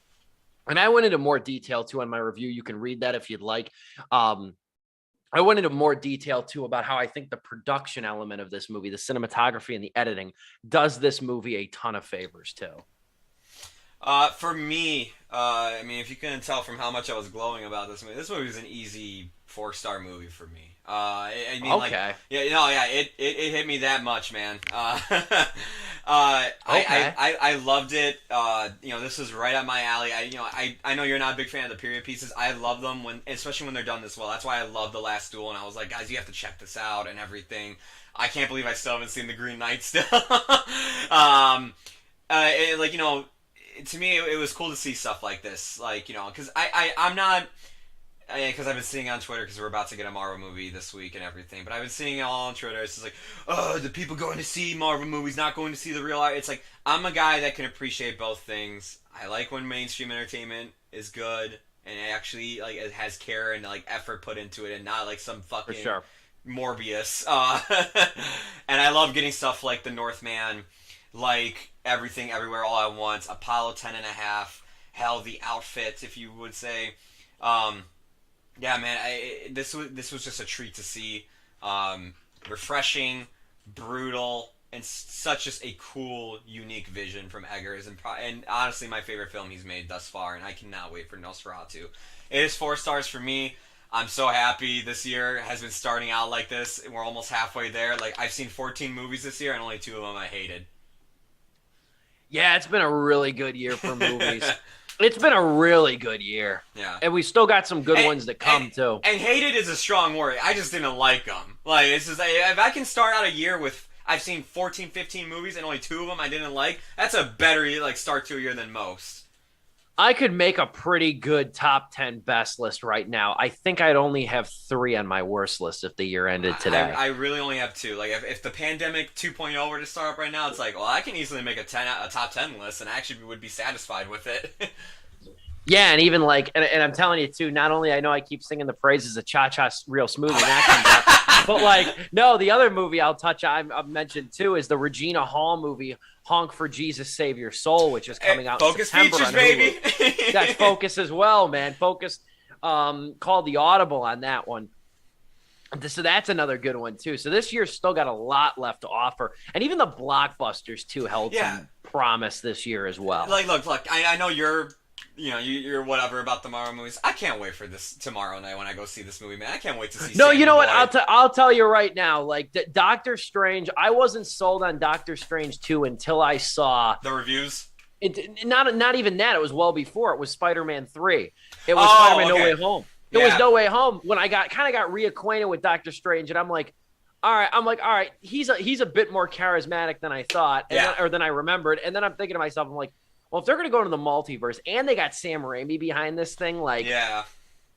Speaker 2: And I went into more detail too on my review. You can read that if you'd like. I went into more detail too about how I think the production element of this movie, the cinematography and the editing, does this movie a ton of favors too.
Speaker 3: For me, I mean, if you couldn't tell from how much I was glowing about this movie is an easy 4-star movie for me. I mean,
Speaker 2: okay.
Speaker 3: It hit me that much, man.
Speaker 2: Okay.
Speaker 3: I loved it. This is right up my alley. I know you're not a big fan of the period pieces. I love them especially when they're done this well. That's why I love The Last Duel, and I was like, guys, you have to check this out and everything. I can't believe I still haven't seen The Green Knight still. To me, it was cool to see stuff like this, because I'm not. Because I've been seeing on Twitter, because we're about to get a Marvel movie this week and everything, but I've been seeing it all on Twitter. It's just like, oh, the people going to see Marvel movies, not going to see the real art. It's like, I'm a guy that can appreciate both things. I like when mainstream entertainment is good and it actually it has care and effort put into it, and not like some fucking Morbius. And I love getting stuff like The Northman, like Everything Everywhere All at Once, Apollo 10.5, hell, The Outfit, if you would say. Yeah, man, this was just a treat to see. Refreshing, brutal, and such just a cool, unique vision from Eggers, and honestly my favorite film he's made thus far, and I cannot wait for Nosferatu. It is 4 stars for me. I'm so happy this year has been starting out like this, and we're almost halfway there. I've seen 14 movies this year, and only 2 of them I hated.
Speaker 2: Yeah, it's been a really good year for movies. It's been a really good year.
Speaker 3: Yeah.
Speaker 2: And we still got some good ones that come, too.
Speaker 3: And hated is a strong word. I just didn't like them. It's just, if I can start out a year with, I've seen 14, 15 movies and only 2 of them I didn't like, that's a better start to a year than most.
Speaker 2: I could make a pretty good top 10 best list right now. I think I'd only have 3 on my worst list if the year ended today.
Speaker 3: I really only have 2. If the Pandemic 2.0 were to start up right now, it's I can easily make a top 10 list, and I actually would be satisfied with it.
Speaker 2: Yeah, and even and I'm telling you too, not only I know I keep singing the praises of Cha-Cha Real Smooth and that comes up, but no, the other movie I've mentioned too is the Regina Hall movie, Honk for Jesus Save Your Soul, which is coming out
Speaker 3: Focus
Speaker 2: in September
Speaker 3: features, baby.
Speaker 2: That's Focus as well, man. Focus called the Audible on that one. So that's another good one too. So this year's still got a lot left to offer, and even the blockbusters too held some promise this year as well.
Speaker 3: Look, I know you're whatever about the Marvel movies. I can't wait for this tomorrow night when I go see this movie, man. I can't wait to see.
Speaker 2: No, you know what? I'll tell you right now. Doctor Strange, I wasn't sold on Doctor Strange 2 until I saw
Speaker 3: the reviews.
Speaker 2: Not even that. It was well before. It was Spider-Man 3. It was Spider-Man No Way Home. It was No Way Home when I got reacquainted with Doctor Strange, and I'm like, all right, he's a bit more charismatic than I thought, or than I remembered. And then I'm thinking to myself, I'm like, well, if they're going to go into the multiverse and they got Sam Raimi behind this thing,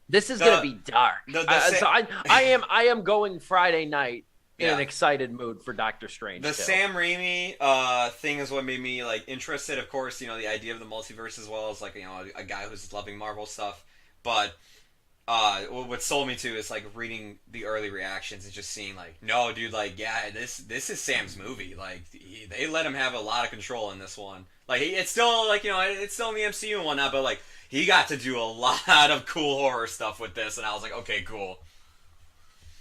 Speaker 2: this is going to be dark. So I am going Friday night in an excited mood for Doctor Strange.
Speaker 3: The Sam Raimi thing is what made me interested. Of course, the idea of the multiverse as well as a guy who's loving Marvel stuff. But what sold me to is reading the early reactions and just seeing no, dude, this is Sam's movie. They let him have a lot of control in this one. It's still it's still in the MCU and whatnot, but he got to do a lot of cool horror stuff with this, and I was like, okay, cool.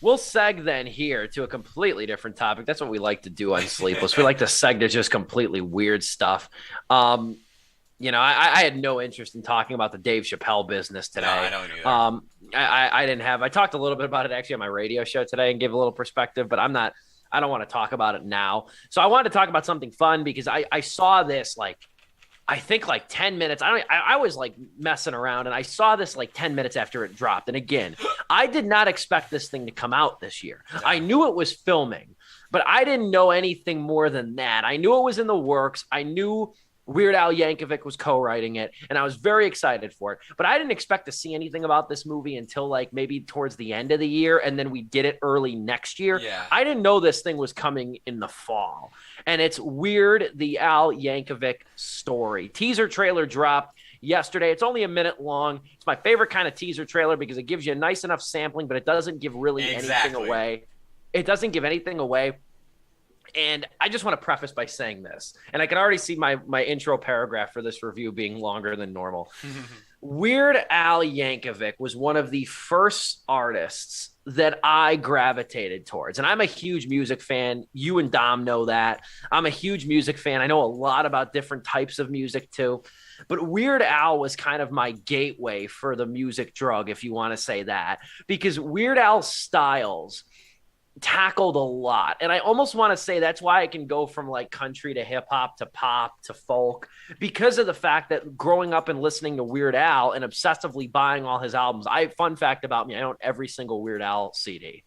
Speaker 2: We'll seg then here to a completely different topic. That's what we like to do on Sleepless. We like to seg to just completely weird stuff. I had no interest in talking about the Dave Chappelle business today.
Speaker 3: No, I don't either.
Speaker 2: I didn't have. I talked a little bit about it actually on my radio show today and gave a little perspective, but I don't want to talk about it now. So I wanted to talk about something fun because I saw this I think 10 minutes. I was messing around and I saw this 10 minutes after it dropped. And again, I did not expect this thing to come out this year. No. I knew it was filming, but I didn't know anything more than that. I knew it was in the works. I knew Weird Al Yankovic was co-writing it, and I was very excited for it. But I didn't expect to see anything about this movie until like maybe towards the end of the year, and then we get it early next year.
Speaker 3: Yeah.
Speaker 2: I didn't know this thing was coming in the fall. And it's Weird, the Al Yankovic story. Teaser trailer dropped yesterday. It's only a minute long. It's my favorite kind of teaser trailer because it gives you a nice enough sampling, but it doesn't give really anything away. It doesn't give anything away. And I just want to preface by saying this, and I can already see my intro paragraph for this review being longer than normal. Weird Al Yankovic was one of the first artists that I gravitated towards. And I'm a huge music fan. You and Dom know that. I'm a huge music fan. I know a lot about different types of music too. But Weird Al was kind of my gateway for the music drug, if you want to say that, because Weird Al's styles tackled a lot. And I almost want to say that's why I can go from like country to hip hop to pop to folk, because of the fact that growing up and listening to Weird Al and obsessively buying all his albums. Fun fact about me, I own every single Weird Al CD.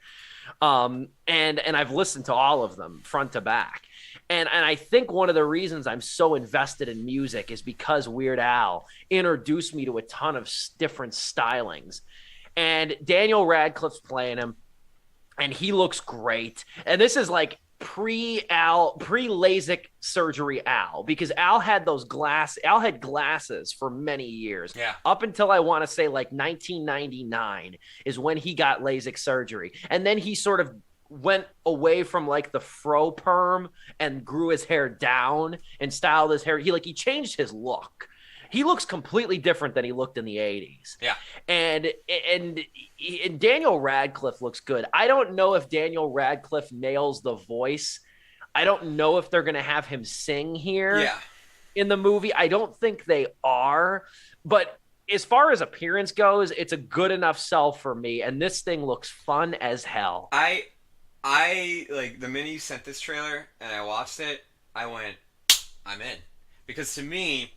Speaker 2: And I've listened to all of them front to back. And I think one of the reasons I'm so invested in music is because Weird Al introduced me to a ton of different stylings. And Daniel Radcliffe's playing him. And he looks great. And this is like pre-LASIK surgery Al, because Al had glasses for many years.
Speaker 3: Yeah.
Speaker 2: Up until I want to say like 1999 is when he got LASIK surgery. And then he sort of went away from like the fro perm and grew his hair down and styled his hair. He changed his look. He looks completely different than he looked in the 80s.
Speaker 3: Yeah.
Speaker 2: And Daniel Radcliffe looks good. I don't know if Daniel Radcliffe nails the voice. I don't know if they're going to have him sing here in the movie. I don't think they are. But as far as appearance goes, it's a good enough sell for me. And this thing looks fun as hell.
Speaker 3: I like the minute you sent this trailer and I watched it, I went, I'm in. Because to me,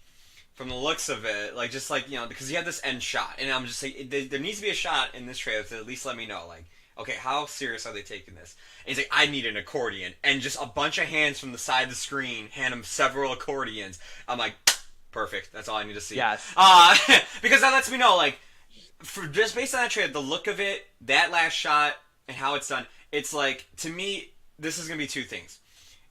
Speaker 3: from the looks of it, like, just like, you know, because you have this end shot, and I'm just saying, there needs to be a shot in this trailer to at least let me know, like, okay, how serious are they taking this? And he's like, I need an accordion, and just a bunch of hands from the side of the screen hand him several accordions. I'm like, perfect, that's all I need to see.
Speaker 2: Yes.
Speaker 3: Because that lets me know, like, just based on that trailer, the look of it, that last shot, and how it's done, it's like, to me, this is going to be two things.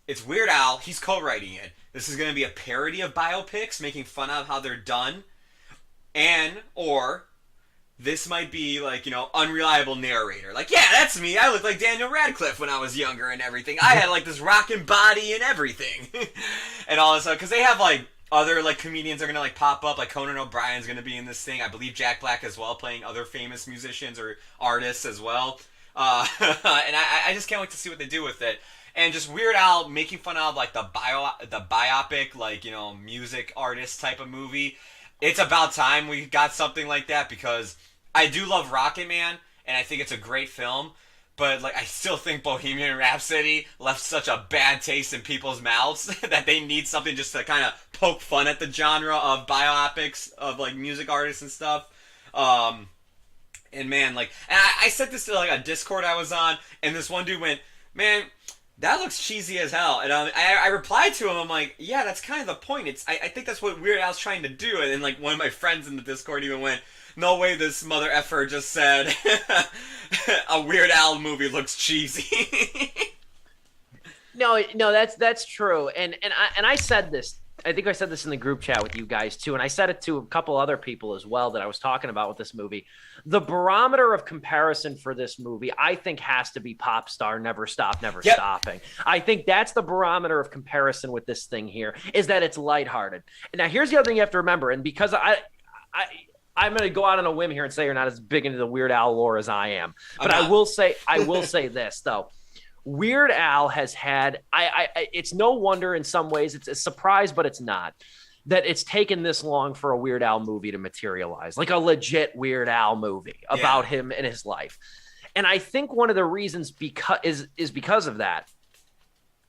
Speaker 3: It's Weird Al, he's co-writing it. This is going to be a parody of biopics, making fun of how they're done. Or this might be like, you know, unreliable narrator. Like, yeah, that's me. I look like Daniel Radcliffe when I was younger and everything. I had like this rockin' body and everything. And all this stuff. Because they have like other like comedians are going to like pop up. Like Conan O'Brien's going to be in this thing. I believe Jack Black as well, playing other famous musicians or artists as well. And I just can't wait to see what they do with it. And just Weird Al making fun of like the biopic, like, you know, music artist type of movie. It's about time we got something like that, because I do love Rocket Man and I think it's a great film, but like I still think Bohemian Rhapsody left such a bad taste in people's mouths that they need something just to kind of poke fun at the genre of biopics of like music artists and stuff. And man, like, and I said this to like a Discord I was on, and this one dude went, man, that looks cheesy as hell. And I replied to him, I'm like, yeah, that's kind of the point. I think that's what Weird Al's trying to do. And then like one of my friends in the Discord even went, no way this mother effer just said a Weird Al movie looks cheesy.
Speaker 2: No, that's true. And I said this. I think I said this in the group chat with you guys too, and I said it to a couple other people as well that I was talking about with this movie. The barometer of comparison for this movie, I think, has to be Pop Star, Never Stop, Never Stopping. I think that's the barometer of comparison with this thing here, is that it's lighthearted. And now here's the other thing you have to remember, and because I'm going to go out on a whim here and say you're not as big into the Weird Al lore as I am, but I will say this though. Weird Al has had, it's no wonder in some ways, it's a surprise, but it's not, that it's taken this long for a Weird Al movie to materialize, like a legit Weird Al movie about him and his life. And I think one of the reasons is because of that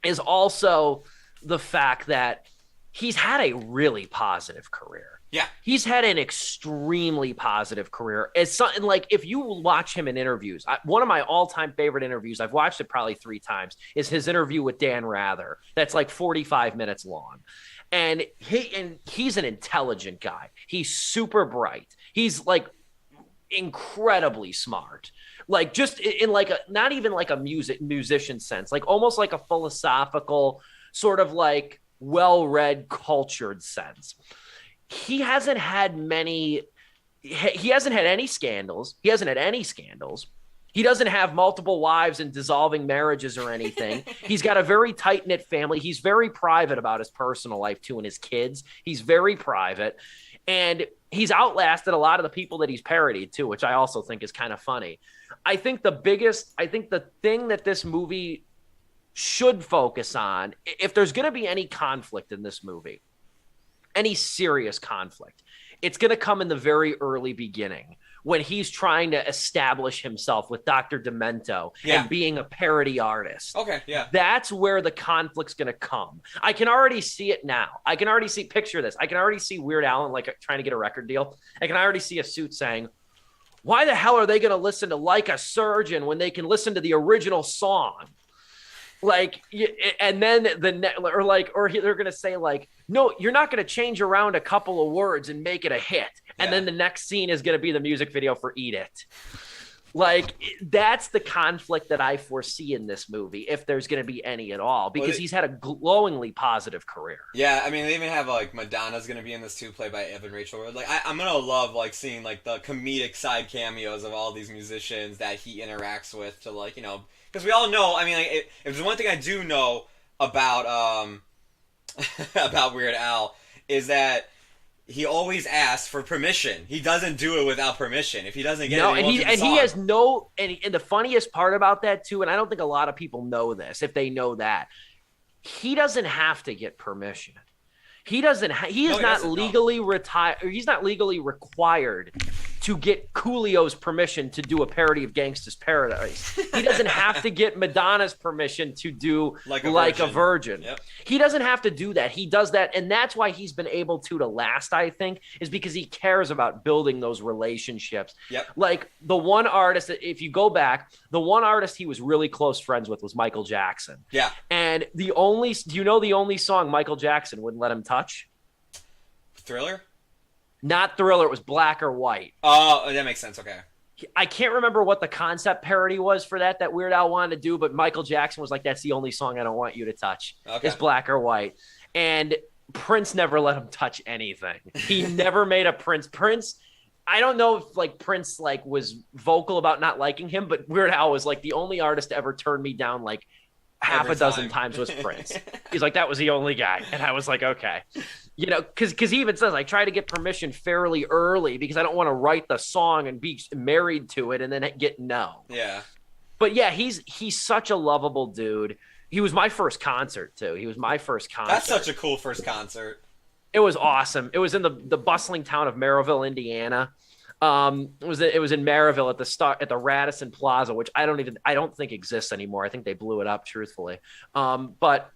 Speaker 2: is also the fact that he's had a really positive career.
Speaker 3: Yeah.
Speaker 2: He's had an extremely positive career. As something like, if you watch him in interviews, one of my all-time favorite interviews, I've watched it probably 3 times, is his interview with Dan Rather. That's like 45 minutes long. And he's an intelligent guy. He's super bright. He's like incredibly smart. Like just in like a not even like a musician sense, like almost like a philosophical sort of like well-read, cultured sense. He hasn't had any scandals. He hasn't had any scandals. He doesn't have multiple wives and dissolving marriages or anything. He's got a very tight-knit family. He's very private about his personal life, too, and his kids. He's very private. And he's outlasted a lot of the people that he's parodied, too, which I also think is kind of funny. I think the thing that this movie should focus on, if there's going to be any conflict in this movie, any serious conflict, it's going to come in the very early beginning when he's trying to establish himself with Dr. Demento and being a parody artist.
Speaker 3: Okay, yeah.
Speaker 2: That's where the conflict's going to come. I can already see it now. Picture this. I can already see Weird Al like trying to get a record deal. I can already see a suit saying, why the hell are they going to listen to Like a Surgeon when they can listen to the original song? Like, and then they're going to say like, no, you're not going to change around a couple of words and make it a hit. And then the next scene is going to be the music video for Eat It. Like, that's the conflict that I foresee in this movie, if there's going to be any at all, because he's had a glowingly positive career.
Speaker 3: Yeah, I mean, they even have, like, Madonna's going to be in this, too, played by Evan Rachel Wood. Like, I'm going to love, like, seeing, like, the comedic side cameos of all these musicians that he interacts with to, like, you know, because we all know, I mean, like, if there's one thing I do know about, about Weird Al, is that he always asks for permission. He doesn't do it without permission. If he doesn't get it,
Speaker 2: he has no. And the funniest part about that too, and I don't think a lot of people know this. If they know that, he doesn't have to get permission. He doesn't. He is not legally retired. He's not legally required to get Coolio's permission to do a parody of Gangsta's Paradise. He doesn't have to get Madonna's permission to do like a virgin.
Speaker 3: Yep.
Speaker 2: He doesn't have to do that. He does that, and that's why he's been able to last, I think, is because he cares about building those relationships.
Speaker 3: Yep.
Speaker 2: Like the one artist, if you go back, the one artist he was really close friends with was Michael Jackson.
Speaker 3: Yeah.
Speaker 2: And do you know the only song Michael Jackson wouldn't let him touch?
Speaker 3: Thriller?
Speaker 2: Not Thriller. It was Black or White.
Speaker 3: Oh, that makes sense. Okay.
Speaker 2: I can't remember what the concept parody was for that Weird Al wanted to do, but Michael Jackson was like, that's the only song I don't want you to touch.
Speaker 3: Okay.
Speaker 2: It's Black or White. And Prince never let him touch anything. He never made a Prince, I don't know if like Prince like was vocal about not liking him, but Weird Al was like the only artist to ever turn me down like half a dozen times was Prince. He's like, that was the only guy. And I was like, okay. You know, because he even says, I try to get permission fairly early because I don't want to write the song and be married to it and then get no.
Speaker 3: Yeah.
Speaker 2: But yeah, he's such a lovable dude. He was my first concert, too. He was my first concert.
Speaker 3: That's such a cool first concert.
Speaker 2: It was awesome. It was in the bustling town of Maryville, Indiana. It was in Maryville at the Radisson Plaza, which I don't think exists anymore. I think they blew it up, truthfully. But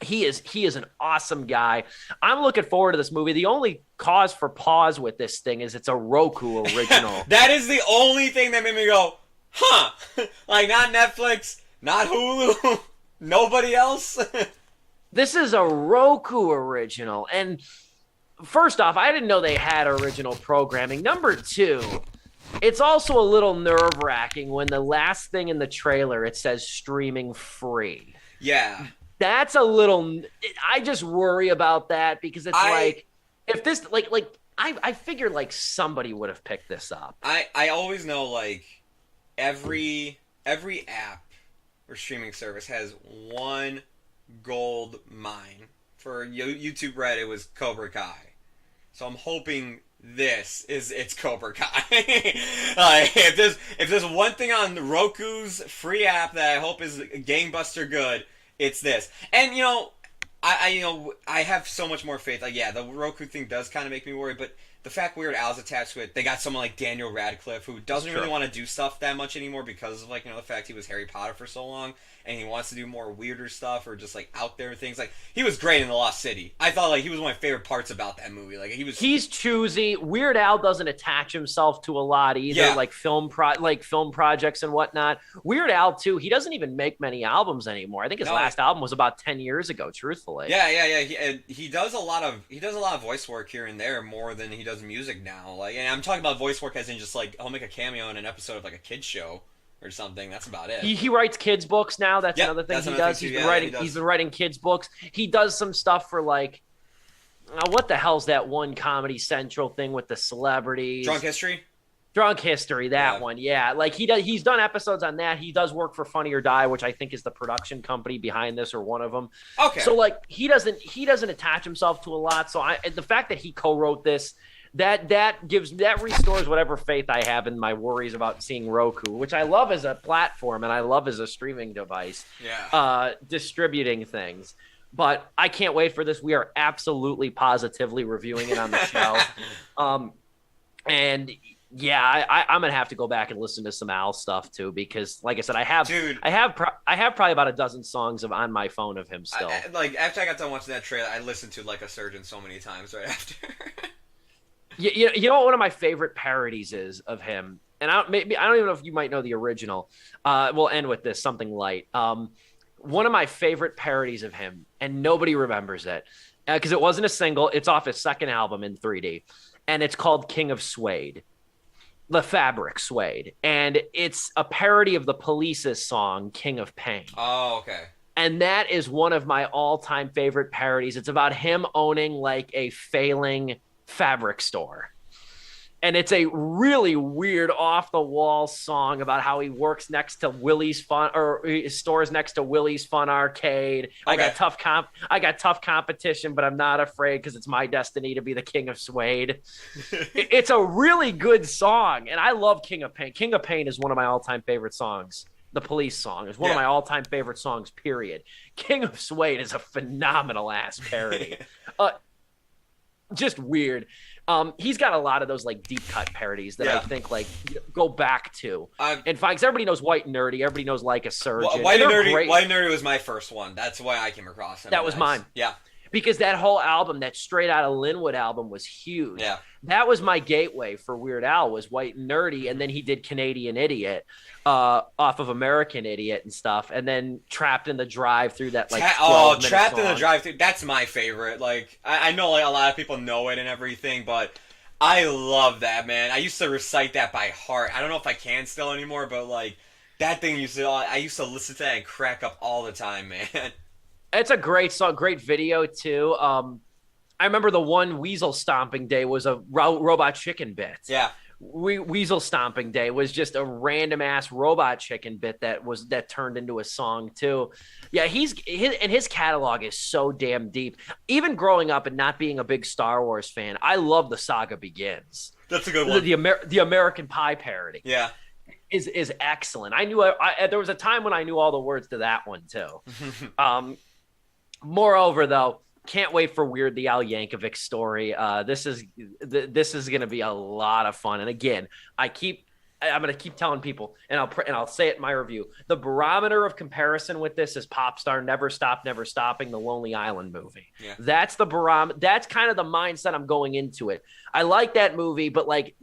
Speaker 2: he is an awesome guy. I'm looking forward to this movie. The only cause for pause with this thing is it's a Roku original.
Speaker 3: That is the only thing that made me go, huh? Like not Netflix, not Hulu, nobody else.
Speaker 2: This is a Roku original, and first off, I didn't know they had original programming. Number two, it's also a little nerve-wracking when the last thing in the trailer, it says streaming free.
Speaker 3: Yeah.
Speaker 2: That's a little, I just worry about that because it's like, if this, I figured like somebody would have picked this up.
Speaker 3: I always know like every app or streaming service has one gold mine. For YouTube Red, it was Cobra Kai. So I'm hoping it's Cobra Kai. Like if there's one thing on Roku's free app that I hope is gangbuster good, it's this. And I have so much more faith. Like yeah, the Roku thing does kind of make me worry, but the fact Weird Al's attached to it, they got someone like Daniel Radcliffe who doesn't really want to do stuff that much anymore because of like, you know, the fact he was Harry Potter for so long, and he wants to do more weirder stuff or just like out there things. Like, he was great in The Lost City. I thought like he was one of my favorite parts about that movie. Like, he's
Speaker 2: choosy. Weird Al doesn't attach himself to a lot either, like film projects and whatnot. Weird Al too, he doesn't even make many albums anymore. I think his last album was about 10 years ago, truthfully.
Speaker 3: He does a lot of voice work here and there more than he does music now. Like, and I'm talking about voice work as in just like he'll make a cameo in an episode of like a kids show or something. That's about it.
Speaker 2: He writes kids books now. That's another thing he does. He's been writing kids books. He does some stuff for like what the hell's that one Comedy Central thing with the celebrities? Drunk History, that one. Yeah, like he's done episodes on that. He does work for Funny or Die, which I think is the production company behind this or one of them.
Speaker 3: Okay.
Speaker 2: So like he doesn't attach himself to a lot. So the fact that he co-wrote this, that restores whatever faith I have in my worries about seeing Roku, which I love as a platform and I love as a streaming device. Distributing things. But I can't wait for this. We are absolutely positively reviewing it on the show. And yeah, I'm gonna have to go back and listen to some Al stuff too, because like I said, I have probably about a dozen songs on my phone of him still.
Speaker 3: Like after I got done watching that trailer, I listened to Like a Surgeon so many times right after.
Speaker 2: You know what one of my favorite parodies is of him, and I don't even know if you might know the original. We'll end with this, something light. One of my favorite parodies of him, and nobody remembers it because it wasn't a single. It's off his second album in 3D, and it's called King of Suede. The fabric suede, and it's a parody of the Police's song King of Pain.
Speaker 3: Oh, okay.
Speaker 2: And that is one of my all-time favorite parodies. It's about him owning like a failing fabric store, and it's a really weird off-the-wall song about how he works next to Willie's Fun, or his stores next to Willie's Fun Arcade. Okay. I got tough competition, but I'm not afraid because it's my destiny to be the king of suede. It's a really good song, and I love King of Pain. King of Pain is one of my all-time favorite songs. The Police song is one of my all-time favorite songs, period. King of Suede is a phenomenal ass parody. Just weird. He's got a lot of those like deep cut parodies that I think like go back to. In fact, 'cause everybody knows White and Nerdy. Everybody knows Like a Surgeon.
Speaker 3: White and Nerdy was my first one. That's why I came across him.
Speaker 2: That was mine.
Speaker 3: Yeah.
Speaker 2: Because that whole album, that Straight Outta Linwood album, was huge.
Speaker 3: Yeah.
Speaker 2: That was my gateway for Weird Al, was White and Nerdy, and then he did Canadian Idiot off of American Idiot and stuff, and then Trapped in the Drive-Thru, that like
Speaker 3: Trapped in the Drive-Thru, that's my favorite. Like I know like a lot of people know it and everything, but I love that, man. I used to recite that by heart. I don't know if I can still anymore, but like that thing I used to listen to that and crack up all the time, man.
Speaker 2: It's a great song, great video too. I remember the one Weasel Stomping Day was a Robot Chicken bit.
Speaker 3: Yeah.
Speaker 2: Weasel Stomping Day was just a random ass Robot Chicken bit that turned into a song too. Yeah, his catalog is so damn deep. Even growing up and not being a big Star Wars fan, I love The Saga Begins.
Speaker 3: That's a good one.
Speaker 2: The American Pie parody.
Speaker 3: Yeah.
Speaker 2: Is excellent. I knew there was a time when I knew all the words to that one too. Moreover, though, can't wait for Weird the Al Yankovic story. This is going to be a lot of fun. And again, I'm going to keep telling people, and I'll say it in my review. The barometer of comparison with this is Popstar Never Stop, Never Stopping, the Lonely Island movie.
Speaker 3: Yeah.
Speaker 2: That's the barometer. That's kind of the mindset I'm going into it. I like that movie, but like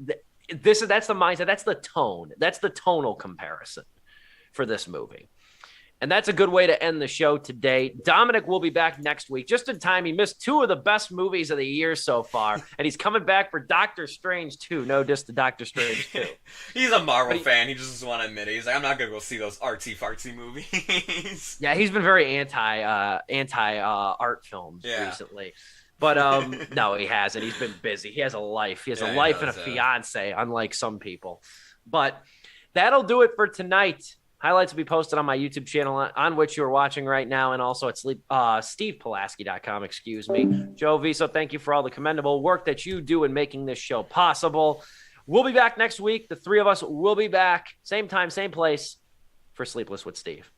Speaker 2: that's the mindset. That's the tone. That's the tonal comparison for this movie. And that's a good way to end the show today. Dominic will be back next week, just in time. He missed two of the best movies of the year so far, and he's coming back for Doctor Strange 2. No diss to Doctor Strange 2.
Speaker 3: He's a Marvel fan. He just doesn't want to admit it. He's like, I'm not going to go see those artsy-fartsy movies.
Speaker 2: Yeah, he's been very anti art films recently. But no, he hasn't. He's been busy. He has a life. He has a life and a fiance, unlike some people. But that'll do it for tonight. Highlights will be posted on my YouTube channel, on which you're watching right now, and also at StevePulaski.com, excuse me. Joe Viso, thank you for all the commendable work that you do in making this show possible. We'll be back next week. The three of us will be back, same time, same place, for Sleepless with Steve.